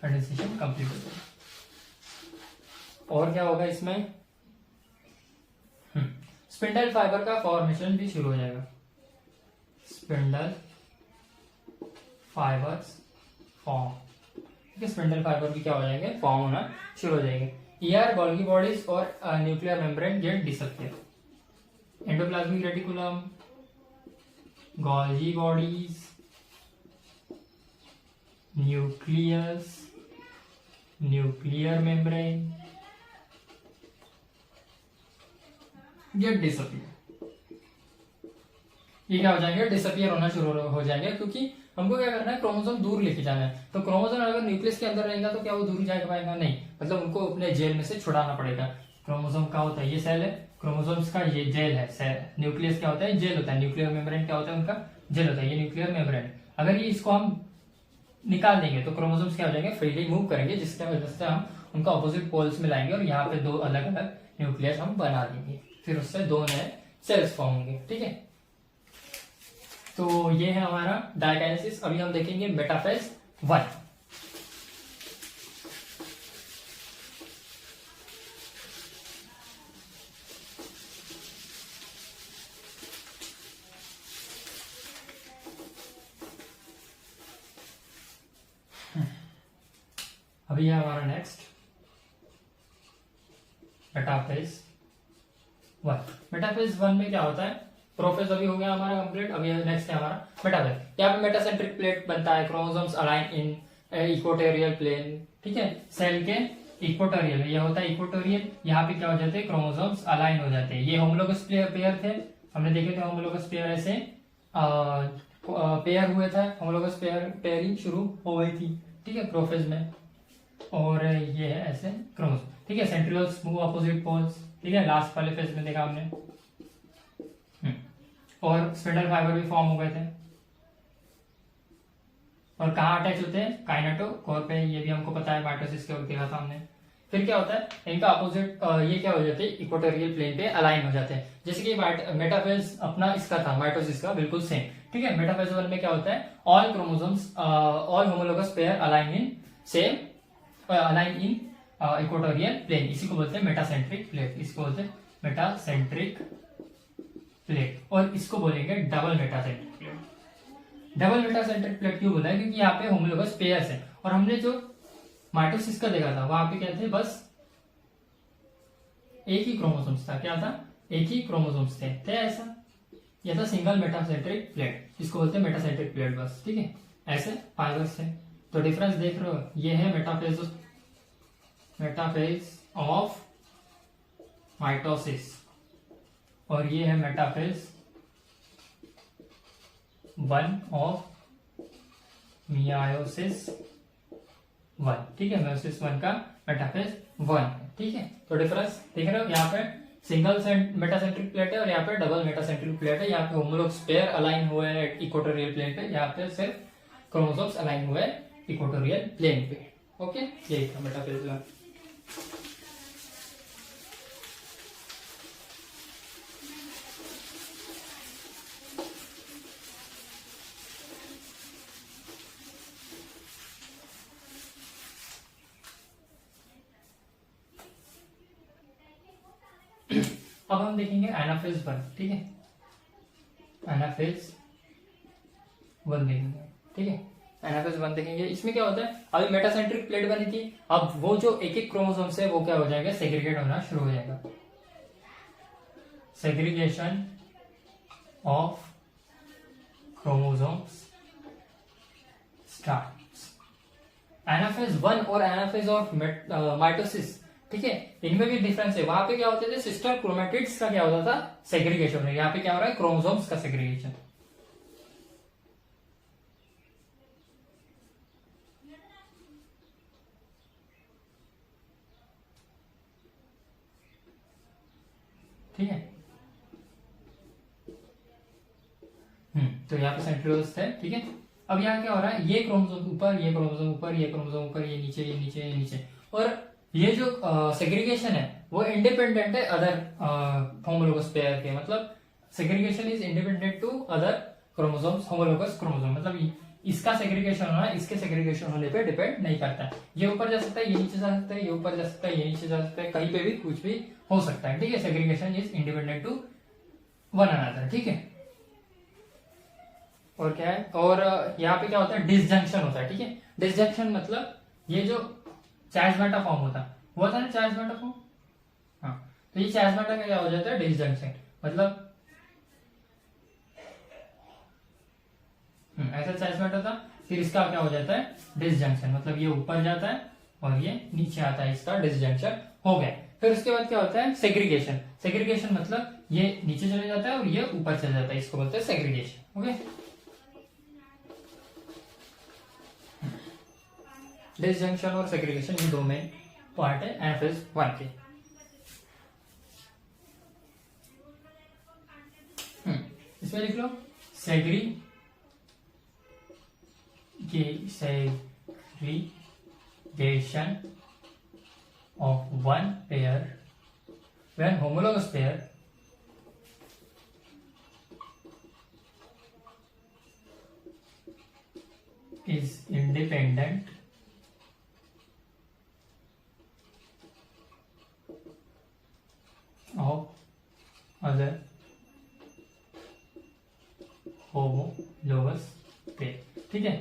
[SPEAKER 1] कंडेंसेशन कंप्लीट हो जाएगा। और क्या होगा इसमें, स्पिंडल फाइबर का फॉर्मेशन भी शुरू हो जाएगा, स्पिंडल फाइबर्स फॉर्म, ठीक है, स्पिंडल फाइबर भी क्या हो जाएंगे, फॉर्म होना शुरू हो जाएंगे। ईआर, गोल्गी बॉडीज और nuclear membrane get disappear, endoplasmic reticulum, Golgi bodies, nucleus, nuclear membrane get disappear, ये क्या हो जाएंगे, डिसअपियर होना शुरू हो जाएंगे, क्योंकि हमको क्या करना है, क्रोमोसोम दूर लेके जाना है। तो क्रोमोसोम अगर न्यूक्लियस के अंदर रहेगा तो क्या वो दूर जा पाएगा, नहीं, मतलब उनको अपने जेल में से छुड़ाना पड़ेगा। क्रोमोसोम का होता है, ये सेल है, क्रोमोसोम्स का ये जेल है, सेल, न्यूक्लियस क्या होता है, जेल होता है, न्यूक्लियर मेम्ब्रेन क्या होता है, उनका जेल होता है, ये न्यूक्लियर मेम्ब्रेन। अगर ये इसको हम निकाल देंगे तो क्रोमोसोम्स क्या हो जाएंगे, फ्रीली मूव करेंगे, जिसकी वजह से हम उनको अपोजिट पोल्स में लाएंगे और यहाँ पे दो अलग अलग न्यूक्लियस हम बना देंगे, फिर उससे दो नए सेल्स फॉर्म होंगे, ठीक है। तो ये है हमारा डायकाइनेसिस। अभी हम देखेंगे मेटाफेज 1। अभी है हमारा नेक्स्ट मेटाफेज 1। मेटाफेज 1 में क्या होता है, प्रोफेज अभी हो गया हमारा कंप्लीट। अभी नेक्स्ट है हमारा मेटाफेज। यहाँ पे मेटासेंट्रिक प्लेट बनता है, chromosomes align in equatorial plane, ठीक है, सेल के इक्वेटोरियल, ये होता है इक्वेटोरियल। यहाँ पे क्या हो जाते हैं, क्रोमोसोम्स अलाइन हो जाते हैं। ये होमोलोगस पेयर थे, हमने देखे थे होमोलोगस पेयर ऐसे पेयर हुए थे, होमोलोगस पेयरिंग शुरू हो गई थी, ठीक है, प्रोफेज में। और ये है ऐसे क्रोमोसोम, ठीक है, सेंट्रियोल्स मूव अपोजिट पोल्स, ठीक है, लास्ट वाले फेज में देखा हमने। और स्पिंडल फाइबर भी फॉर्म हो गए थे। और कहाँ अटैच होते हैं, काइनेटोकोर पे, ये भी हमको पता है, माइटोसिस के वक्त देखा था हमने। फिर क्या होता है, इनका अपोजिट ये क्या हो जाते हैं, इक्वेटोरियल प्लेन पे अलाइन हो जाते हैं। जैसे कि मेटाफेज अपना इसका था, माइटोसिस का बिल्कुल सेम, ठीक है। मेटाफेज 1 में क्या होता है, all chromosomes all homologous pair align in same align in equatorial plane, इसी को बोलते हैं मेटासेंट्रिक प्लेट, इसको बोलते हैं मेटासेंट्रिक प्लेट। और इसको बोलेंगे double metacentric plate, double metacentric plate क्यों बोला है? क्योंकि यहाँ पे होमोलोगस पेयर्स है, और हमने जो माइटोसिस का देखा था वहां पे क्या थे, बस एक ही क्रोमोसोम्स था। क्या था? एक ही क्रोमोसोम्स थे ऐसा। यह था सिंगल मेटासेंट्रिक प्लेट, इसको बोलते हैं मेटासेंट्रिक प्लेट बस, ठीक है। ऐसे फाइबर्स है, तो डिफरेंस देख रहे हो, ये है मेटाफेज ऑफ माइटोसिस, और ये है मेटाफेज 1 ऑफ मियायोसिस 1, ठीक है। मियोसिस 1 का मेटाफेज 1 है, ठीक है। तो डिफरेंस देख रहे हो, यहाँ पे सिंगल मेटासेंट्रिक प्लेट है और यहाँ पे डबल मेटासेंट्रिक प्लेट है। यहाँ पे होमोलोग्स पेयर अलाइन हुए हैं इक्वेटोरियल प्लेन पे, यहाँ पे सिर्फ क्रोमोसोम्स अलाइन हुए हैं इक्वेटोरियल प्लेन पे। ओके, यही था मेटाफेज 1। अब हम देखेंगे एनाफेज 1, ठीक है। एनाफेज 1 देखेंगे, ठीक है। एनाफेज 1 देखेंगे, इसमें क्या होता है, अभी मेटासेंट्रिक प्लेट बनी थी, अब वो जो एक एक क्रोमोसोम है वो क्या हो जाएगा, सेग्रीगेट होना शुरू हो जाएगा। Segregation of chromosomes starts. Anaphase 1 और एनाफेज ऑफ माइटोसिस, ठीक है, इनमें भी डिफरेंस है। वहां पे क्या होते थे, सिस्टर क्रोमेटिड्स का क्या होता था, सेग्रीगेशन। यहाँ पे क्या हो रहा है, क्रोमोसोम्स का सेग्रीगेशन। ठीक है, तो यहाँ पे सेंट्रियोल्स है, ठीक है। अब यहाँ क्या हो रहा है, ये क्रोमोसोम ऊपर, ये क्रोमोसोम ऊपर, ये क्रोमोसोम ऊपर, ये नीचे, ये नीचे, ये नीचे, और ये जो सेग्रीगेशन है वो इंडिपेंडेंट है अदर होमोलोगस पेयर के। मतलब segregation is independent to other chromosomes, homologous chromosome. मतलब इसका सेग्रीगेशन होना इसके सेग्रीगेशन होने पे डिपेंड नहीं करता है। ये ऊपर जा सकता है, ये नीचे जा सकता है, ये ऊपर जा सकता है, ये नीचे जा सकता है, कहीं पे भी कुछ भी हो सकता है, ठीक है। Segregation is independent to one another, ठीक है। और क्या है, और यहाँ पे क्या होता है, डिसजंक्शन होता है, ठीक है। डिसजंक्शन मतलब ये जो चार्जमेटा फॉर्म होता है, वो था ना चार्जमेटा फॉर्म, हाँ, तो ये चार्जमेटा का क्या हो जाता है, डिसजंक्शन। मतलब ऐसा चार्जमेटा था, फिर इसका क्या हो जाता है, डिसजंक्शन। मतलब ये ऊपर जाता है और ये नीचे आता है, इसका डिसजंक्शन हो गया। फिर उसके बाद क्या होता है, सेग्रीगेशन। सेग्रीगेशन मतलब ये नीचे चले जाता है और ये ऊपर चले जाता है, इसको बोलते हैं सेग्रीगेशन। ओके, डिसजंक्शन और सेग्रीगेशन ये दो मेन पार्ट है एनाफेज 1 के। इसमें लिख लो segregation of one pair when homologous pair is independent of other homologous pair, ठीक है।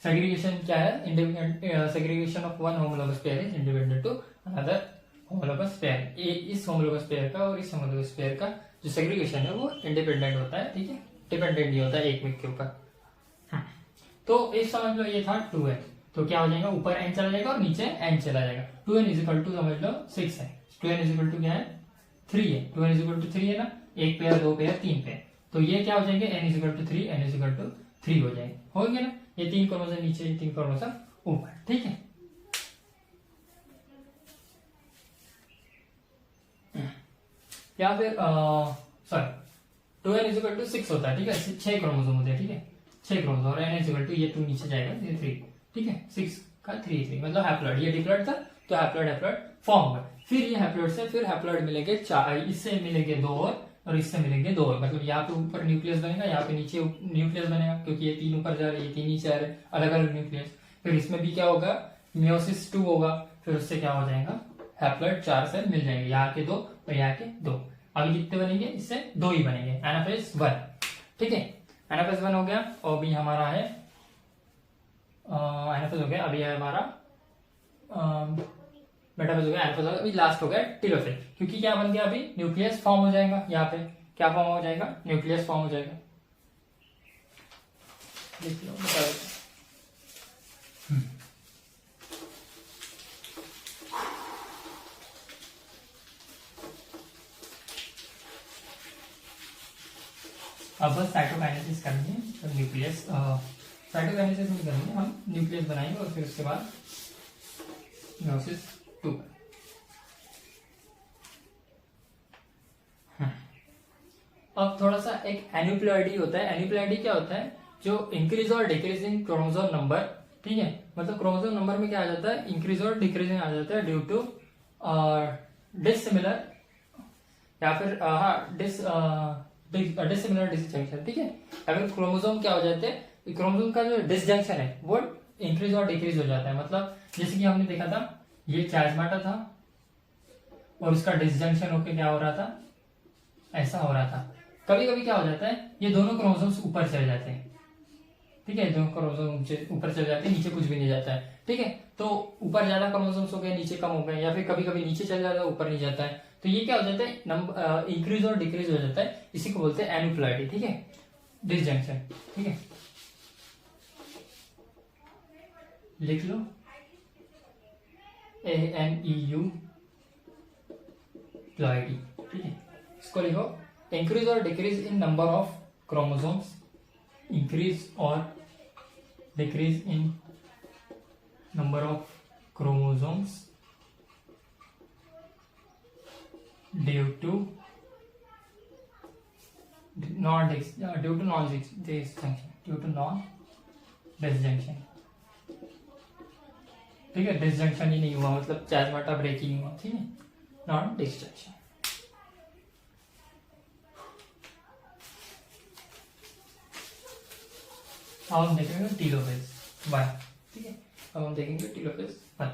[SPEAKER 1] सेग्रीगेशन क्या है, independent segregation of one homologous pair is independent to another homologous pair. इस होमोलोगस पेयर का और इस होमोलोगस पेयर का जो सेग्रीगेशन है वो इंडिपेंडेंट होता है, ठीक है, डिपेंडेंट नहीं होता है एक के ऊपर। तो इस समझ लो ये था 2n, तो क्या हो जाएगा, ऊपर n चला जाएगा और नीचे n चला जाएगा। 2n इज इक्वल टू समझ लो 6 है, 2n इज इक्वल टू क्या है, 3 है। 2n इज इक्वल टू 3 है ना, एक पेयर, दो पेयर, तीन पेयर, तो ये क्या हो जाएंगे, n is equal to 3, n is equal to 3 हो जाएंगे, हो गया ना। ये तीन क्रोमोसोम नीचे, ये तीन क्रोमोसोम ऊपर, ठीक है। या फिर sorry 2n is equal to 6 होता है, ठीक है। 6 क्रोमोसोम होते हैं, ठीक है, 6 क्रोमोसोम, और n इज इक्वल टू ये 2 नीचे जाएगा, ये 3, ठीक है। 6 का 3 मतलब हैप्लॉइड, ये डिप्लॉइड था तो हैप्लॉइड फॉर्म हुआ। फिर ये हैप्लॉइड से फिर हैप्लॉइड मिलेंगे 4, इससे मिलेंगे 2 और इससे मिलेंगे 2 और। मतलब यहाँ पे ऊपर न्यूक्लियस बनेगा, यहाँ पे नीचे न्यूक्लियस बनेगा, क्योंकि ये 3 ऊपर जा रहे हैं, ये 3 नीचे आ रहे हैं, अलग अलग न्यूक्लियस। फिर इसमें भी क्या होगा, मियोसिस 2 होगा, फिर उससे क्या हो जाएगा, हैप्लॉइड 4 सेल मिल जाएंगे, यहाँ के 2 और यहाँ के 2। अभी कितने बनेंगे, इससे 2 ही बनेंगे, एनाफेज 1, ठीक है। NF-1 हो गया और अभी हमारा है NF-1 हो गया, अभी है हमारा मेटाफेज हो गया, NF-1 हो गया, अभी लास्ट हो गया टेलोफेज। क्योंकि क्या बन गया, अभी न्यूक्लियस फॉर्म हो जाएगा। यहाँ पे क्या फॉर्म हो जाएगा, न्यूक्लियस फॉर्म हो जाएगा। लिख लो, बता दो। अब बस साइटोकाइनेसिस करनी है, तो न्यूक्लियस साइटोकाइनेसिस नहीं करेंगे हम, न्यूक्लियस बनाएंगे और फिर उसके बाद मियोसिस 2। अब थोड़ा सा एक एन्यूप्लॉइडी होता है। एन्यूप्लॉइडी क्या होता है, जो इंक्रीज और डिक्रीजिंग क्रोमोसोम नंबर, ठीक है, मतलब क्रोमोसोम नंबर में क्या आ जाता है, इंक्रीज और डिक्रीजिंग आ जाता है ड्यू टू डिसिमिलर या फिर डिसिमिलर डिसजंक्शन, ठीक है। अगर क्रोमोसोम क्या हो जाते हैं, क्रोमोसोम का जो डिसजंक्शन है वो इंक्रीज और डिक्रीज हो जाता है। मतलब जैसे कि हमने देखा था, ये चार्जमाटा था और उसका डिसजंक्शन होकर क्या हो रहा था, ऐसा हो रहा था। कभी कभी क्या हो जाता है, ये दोनों क्रोमोसोम्स ऊपर चले जाते हैं, ठीक है, दोनों क्रोमोसोम ऊपर चले जाते हैं, नीचे कुछ भी नहीं जाता है, ठीक है। तो ऊपर ज्यादा क्रोमोसोम्स हो गए, नीचे कम हो गए, या फिर कभी कभी नीचे चले जाता है, ऊपर नहीं जाता है। तो ये क्या हो जाता है, नंबर इंक्रीज और डिक्रीज हो जाता है, इसी को बोलते हैं एन्यूप्लॉइडी, ठीक है, डिसजंक्शन, ठीक है। लिख लो ANEU प्लॉइडी, ठीक है। इसको लिखो, इंक्रीज और decrease in number of chromosomes, increase और decrease in number of chromosomes due to non disjunction, ठीक है। डिसजंक्शन ही नहीं हुआ, मतलब चार्जमाटा ब्रेकिंग हुआ, ठीक है, नॉन डिसजंक्शन। अब हम देखेंगे टेलोफेज 1, ठीक है। अब हम देखेंगे टेलोफेज 1।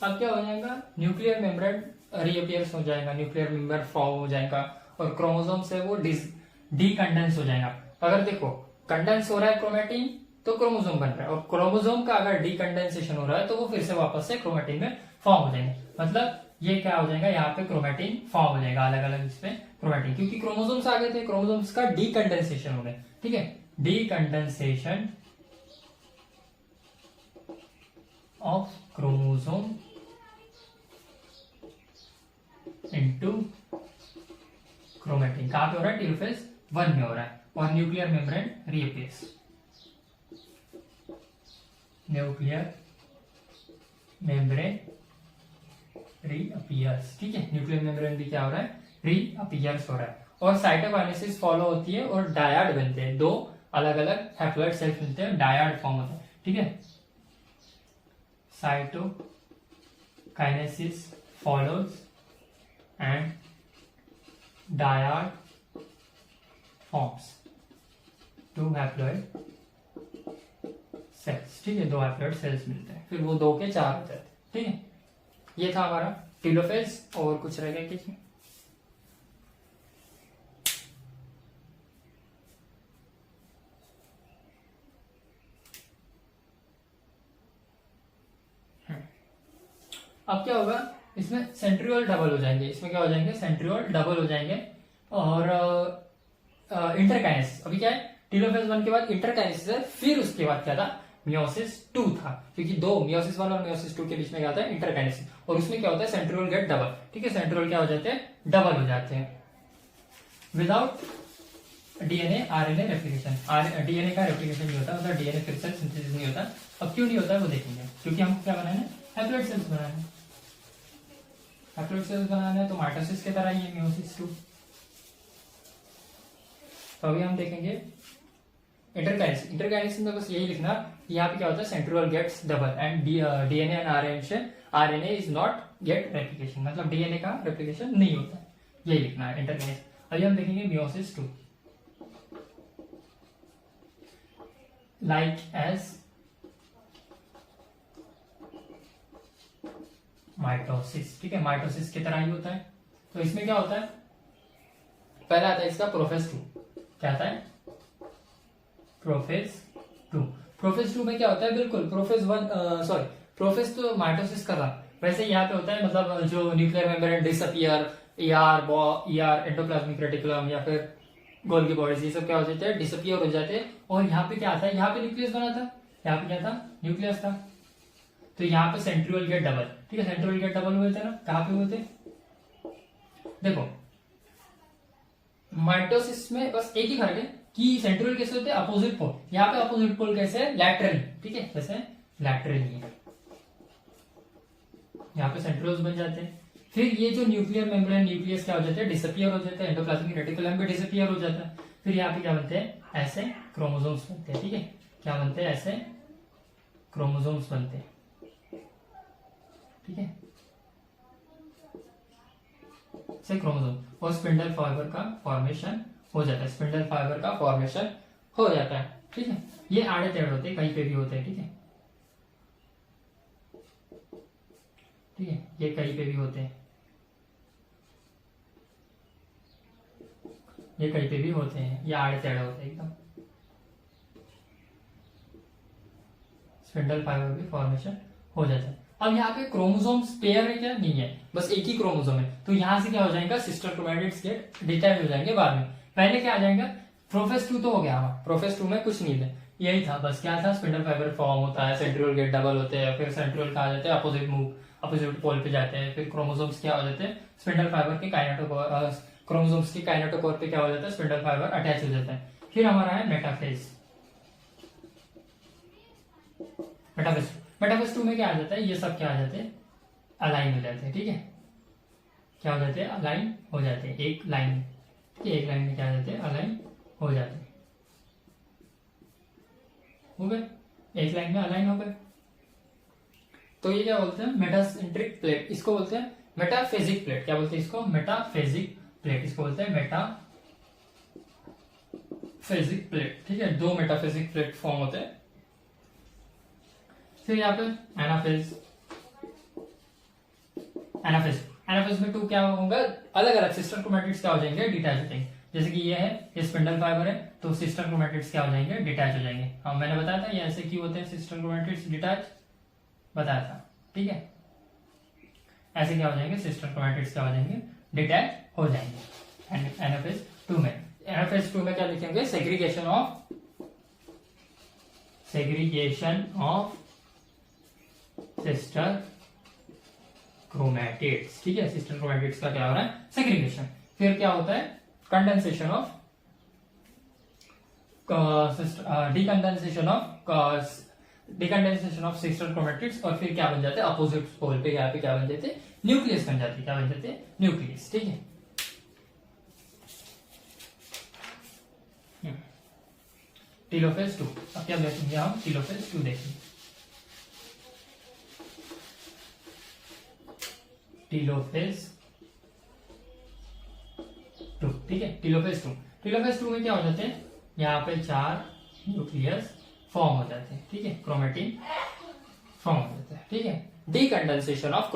[SPEAKER 1] अब क्या हो जाएगा, न्यूक्लियर मेम्ब्रेन रीअपियर्स हो जाएगा, न्यूक्लियर मेम्ब्रेन फॉर्म हो जाएगा और क्रोमोसोम से वो डीकंडेंस हो जाएगा। अगर देखो कंडेंस हो रहा है क्रोमेटिन तो क्रोमोसोम बन रहा है, और क्रोमोसोम का अगर डीकंडेंसेशन हो रहा है तो वो फिर से वापस से क्रोमेटिन में फॉर्म हो जाएंगे। मतलब ये क्या हो जाएगा, यहाँ पे क्रोमेटिन फॉर्म हो जाएगा, अलग अलग इसमें क्रोमेटिन, क्योंकि क्रोमोसोम्स आ गए थे, क्रोमोसोम्स का डीकंडेंसेशन हो गया, ठीक है, डीकंडेंसेशन ऑफ क्रोमोसोम इनटू क्रोमेटिन कहां पे हो रहा है, टेलोफेज 1 में हो रहा है, और nuclear membrane reappears, nuclear membrane reappears, ठीक है। न्यूक्लियर मेम्ब्रेन भी क्या हो रहा है, रीअपियर्स हो रहा है, और साइटोकाइनेसिस फॉलो होती है और डायड बनते हैं, दो अलग अलग हैप्लॉइड सेल्स मिलते हैं, डायड फॉर्म होता है, ठीक है। Cytokinesis follows and dyad forms two haploid cells, ठीक है, दो हैप्लॉइड सेल्स मिलते हैं, फिर वो 2 के 4 हो जाते हैं, ठीक है। ये था हमारा टेलोफेज, और कुछ रह गया किसमें, अब क्या होगा, इसमें सेंट्रियोल डबल हो जाएंगे, इसमें क्या हो जाएंगे, सेंट्रियोल डबल हो जाएंगे, और इंटरकाइनेसिस, अभी क्या है, टेलोफेज 1 के बाद इंटरकाइनेसिस है, फिर उसके बाद क्या था, मियोसिस 2 था, क्योंकि दो मियोसिस 1 और मियोसिस 2 के बीच में क्या होता है, इंटरकाइनेसिस, और उसमें क्या होता है, सेंट्रियोल गेट डबल, ठीक है, सेंट्रियोल क्या हो जाते हैं, डबल हो जाते हैं without DNA RNA replication. DNA का रेप्लिकेशन नहीं होता, मतलब डीएनए फिर से सिंथेसिस नहीं होता। अब क्यों नहीं होता है वो देखेंगे, क्योंकि हमको क्या बनाना है, हैप्लॉइड सेल्स बनाना है, हैप्लॉइड सेल्स बनाना है, तो माइटोसिस की तरह ही है मियोसिस 2। तो अभी हम देखेंगे इंटरकाइनेसिस में बस यही लिखना, यहाँ पे क्या होता है, centriole gets double and DNA and RNA से RNA is not get replication, मतलब डीएनए का रेप्लिकेशन नहीं होता है, यही लिखना है इंटरफेस। अभी हम देखेंगे मियोसिस 2, लाइक एज माइटोसिस, ठीक है, माइटोसिस की तरह ही होता है। तो इसमें क्या होता है, पहला आता है इसका प्रोफेज 2, क्या आता है प्रोफेज 2। प्रोफेज 2 में क्या होता है, बिल्कुल प्रोफेज 1 सॉरी प्रोफेज तो माइटोसिस कर रहा, वैसे यहाँ पे होता है मतलब जो nuclear membrane disappear, ER endoplasmic reticulum या फिर गोल्गी बॉडीज, ये सब क्या हो जाते हैं, डिसअपियर हो जाते हैं। और यहाँ पे क्या आता है, यहाँ पे न्यूक्लियस बना था, यहाँ पे क्या था, न्यूक्लियस था। तो यहाँ पे सेंट्रियोल गेट डबल, ठीक है, सेंट्रियोल गेट डबल हुए थे ना, कहाँ पे हुए थे, देखो माइटोसिस में बस एक ही फर्क है कि सेंट्रियोल कैसे होते हैं, अपोजिट पोल, यहाँ पे अपोजिट पोल कैसे है, लैटरली, ठीक है, कैसे लैटरली है, यहाँ पे सेंट्रियोल्स बन जाते हैं। फिर ये जो न्यूक्लियर मेम्ब्रेन न्यूक्लियस क्या हो जाते हैं, डिसअपियर हो जाते हैं, एंडोप्लाज्मिक रेटिकुलम भी डिसअपियर हो जाता है। फिर यहाँ पे क्या बनते हैं, ऐसे क्रोमोसोम्स बनते हैं, ठीक है, क्या बनते हैं, ऐसे क्रोमोसोम्स बनते हैं, ठीक है, से क्रोमोसोम, और स्पिंडल फाइबर का फॉर्मेशन हो जाता है, स्पिंडल फाइबर का फॉर्मेशन हो जाता है, ठीक है। ये आड़े टेढ़े होते हैं, कहीं पे भी होते हैं, ठीक है, ठीक है, ये कहीं पे भी होते हैं, ये कहीं पे भी होते हैं, ये आड़े टेढ़े होते हैं एकदम, स्पिंडल फाइबर भी फॉर्मेशन हो जाता है। अब यहाँ पे क्रोमोसोम्स पेयर है क्या, नहीं है, बस एक ही क्रोमोसोम है। तो यहाँ से क्या हो जाएगा, सिस्टर क्रोमैटिड्स गेट डिटैच हो जाएंगे बाद में। पहले क्या आ जाएगा, प्रोफेज 2 तो हो गया हमारा, प्रोफेज 2 में कुछ नहीं था, यही था बस, क्या था, स्पिंडल फाइबर फॉर्म होता है, सेंट्रियोल गेट डबल होते हैं, फिर सेंट्रियोल कहा जाते हैं, अपोजिट पोल पे जाते हैं, फिर क्रोमोसोम्स क्या हो जाते हैं, स्पिंडल फाइबर के काइनेटोकोर, क्रोमोसोम्स के काइनेटोकोर पे क्या हो जाता है, स्पिंडल फाइबर अटैच हो जाता है। फिर हमारा है मेटाफेज, मेटाफेज 2 में क्या आ जाता है, ये सब क्या आ जाते हैं, अलाइन हो जाते हैं, ठीक है, क्या हो जाते हैं, अलाइन हो जाते हैं एक लाइन में, ठीक है, एक लाइन में क्या आ जाते हैं, अलाइन हो जाते हैं, हो गए, एक लाइन में अलाइन हो गए। तो ये क्या बोलते हैं, मेटासेंट्रिक प्लेट, इसको बोलते हैं मेटाफेजिक प्लेट, क्या बोलते हैं इसको, मेटाफेजिक प्लेट, इसको बोलते हैं मेटाफेजिक प्लेट, ठीक है, 2 मेटाफेजिक प्लेट फॉर्म होते हैं। फिर यहाँ पे एनाफेज, एनाफेज में 2 क्या होगा, अलग अलग सिस्टर क्रोमैटिड्स क्या हो जाएंगे, डिटैच हो जाएंगे। जैसे कि ये है, ये स्पिंडल फाइबर है, तो सिस्टर क्रोमैटिड्स क्या हो जाएंगे, डिटैच हो जाएंगे। हाँ मैंने बताया था ये ऐसे क्यों होते हैं सिस्टर क्रोमैटिड्स डिटैच, बताया था, ठीक है, ऐसे क्या हो जाएंगे, सिस्टर क्रोमैटिड्स क्या हो जाएंगे, डिटैच हो जाएंगे। एनाफेज 2 में, एनाफेज 2 में क्या लिखेंगे, सेग्रीगेशन ऑफ सिस्टर क्रोमैटिड्स, ठीक है, सिस्टर क्रोमैटिड्स का क्या हो रहा है, सेग्रीगेशन। फिर क्या होता है, condensation of decondensation of sister chromatids, और फिर क्या बन जाते हैं, अपोजिट पोल पे यहाँ पे क्या बन जाते हैं, न्यूक्लियस बन जाती है, क्या बन जाते हैं, न्यूक्लियस, ठीक है। टेलोफेज 2, अब क्या देखेंगे हम, टेलोफेज 2 देखेंगे, टेलोफेज 2, ठीक है, टेलोफेज 2 में क्या हो जाते हैं, यहाँ पे 4 न्यूक्लियस फॉर्म हो जाते हैं, ठीक है, क्रोमेटिन फॉर्म हो जाता है, ठीक है, decondensation of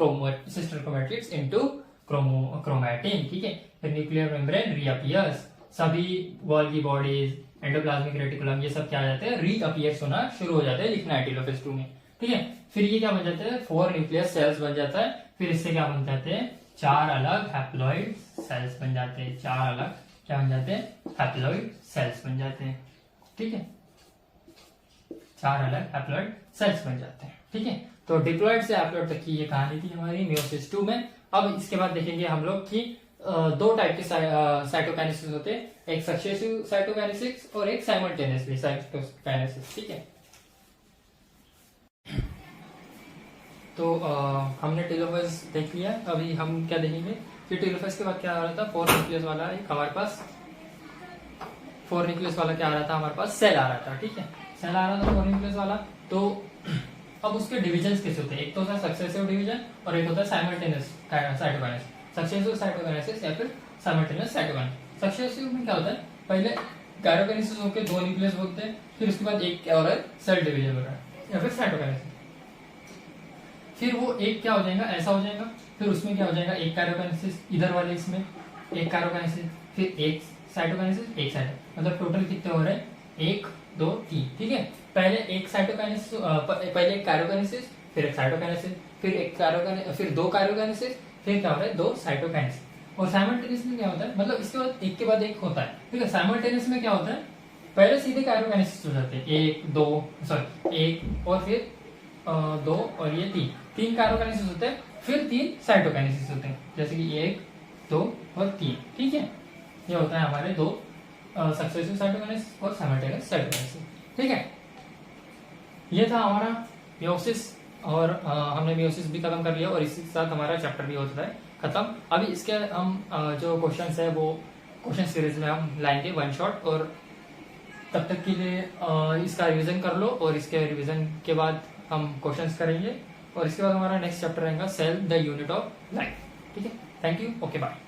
[SPEAKER 1] sister chromatids into chromatin, ठीक है, फिर न्यूक्लियर मेम्ब्रेन रीअपियर्स, सभी गोल्गी बॉडीज, एंडोप्लाज्मिक रेटिकुलम, ये सब क्या आ जाते हैं, रीअपियर्स होना शुरू हो जाते हैं, लिखना है टेलोफेज 2 में, ठीक है। फिर ये क्या बन जाते हैं, 4 न्यूक्लियस सेल्स बन जाता है, फिर इससे क्या बन जाते हैं, 4 अलग हैप्लॉइड सेल्स बन जाते हैं, 4 अलग क्या बन जाते हैं, हैप्लॉइड सेल्स बन जाते हैं, ठीक है, 4 अलग हैप्लॉइड सेल्स बन जाते हैं, ठीक है। तो डिप्लॉइड से हैप्लॉइड तक की ये कहानी थी हमारी मियोसिस 2 में। अब इसके बाद देखेंगे हम लोग कि 2 टाइप के साइटोकाइनेसिस होते हैं, एक सक्सेसिव साइटोकाइनेसिस और एक साइमल्टेनियसली साइटोकाइनेसिस, ठीक है। तो हमने टेलोफेज देख लिया, अभी हम क्या देखेंगे कि टेलोफेज के बाद क्या आ रहा था, 4 न्यूक्लियस वाला एक हमारे पास, 4 न्यूक्लियस वाला क्या आ रहा था हमारे पास, सेल आ रहा था, ठीक है, सेल आ रहा था 4 न्यूक्लियस वाला। तो अब उसके डिविजन कैसे होते हैं, एक तो होता है सक्सेसिव डिवीजन और एक होता है साइमल्टेनियस साइटोकाइनेसिस, सक्सेसिव साइटोकाइनेसिस या फिर साइमल्टेनियस साइटोकाइनेसिस। सक्सेसिव में क्या होता है, पहले काइरोकाइनेसिस होकर 2 न्यूक्लियस होते हैं, फिर उसके बाद एक क्या हो रहा है, सेल डिवीजन हो रहा है या फिर साइटोकाइनेसिस। फिर वो एक क्या हो जाएगा, ऐसा हो जाएगा, फिर उसमें क्या हो जाएगा, एक काइरोकाइनेसिस इधर वाले इसमें, एक काइरोकाइनेसिस, फिर एक साइटोकाइनेसिस, एक साइटो, मतलब टोटल कितने हो रहे हैं, 1 2 3, ठीक है। पहले एक साइटोकाइनेसिस, पहले एक काइरोकाइनेसिस, फिर एक साइटोकाइनेसिस, फिर एक काइरोकाइनेसिस, फिर 2 काइरोकाइनेसिस, फिर क्या हो रहा है, 2 साइटोकाइनेसिस। और साइमल्टेनियस में क्या होता है, मतलब इसके बाद एक के बाद एक होता है, ठीक है। साइमल्टेनियस में क्या होता है, पहले सीधे काइरोकाइनेसिस हो जाते हैं, 1 2 सॉरी 1 और फिर 2 और ये 3 काइरोकाइनेसिस होते हैं, फिर 3 साइटोकाइनेसिस होते हैं, जैसे कि 1 2 और 3, ठीक है। ये होता है हमारे 2 सक्सेसिव साइटोकाइनेसिस और साइमल्टेनियस साइटोकाइनेसिस, ठीक है। ये था हमारा मियोसिस और हमने मियोसिस भी खत्म कर लिया और इसी के साथ हमारा चैप्टर भी हो जाता है खत्म। अभी इसके हम जो क्वेश्चंस है वो क्वेश्चन सीरीज में हम लाएंगे 1 शॉट, और तब तक के लिए इसका रिवीजन कर लो और इसके रिवीजन के बाद हम क्वेश्चंस करेंगे और इसके बाद हमारा नेक्स्ट चैप्टर रहेगा cell the unit of life, ठीक है। Thank you, okay bye.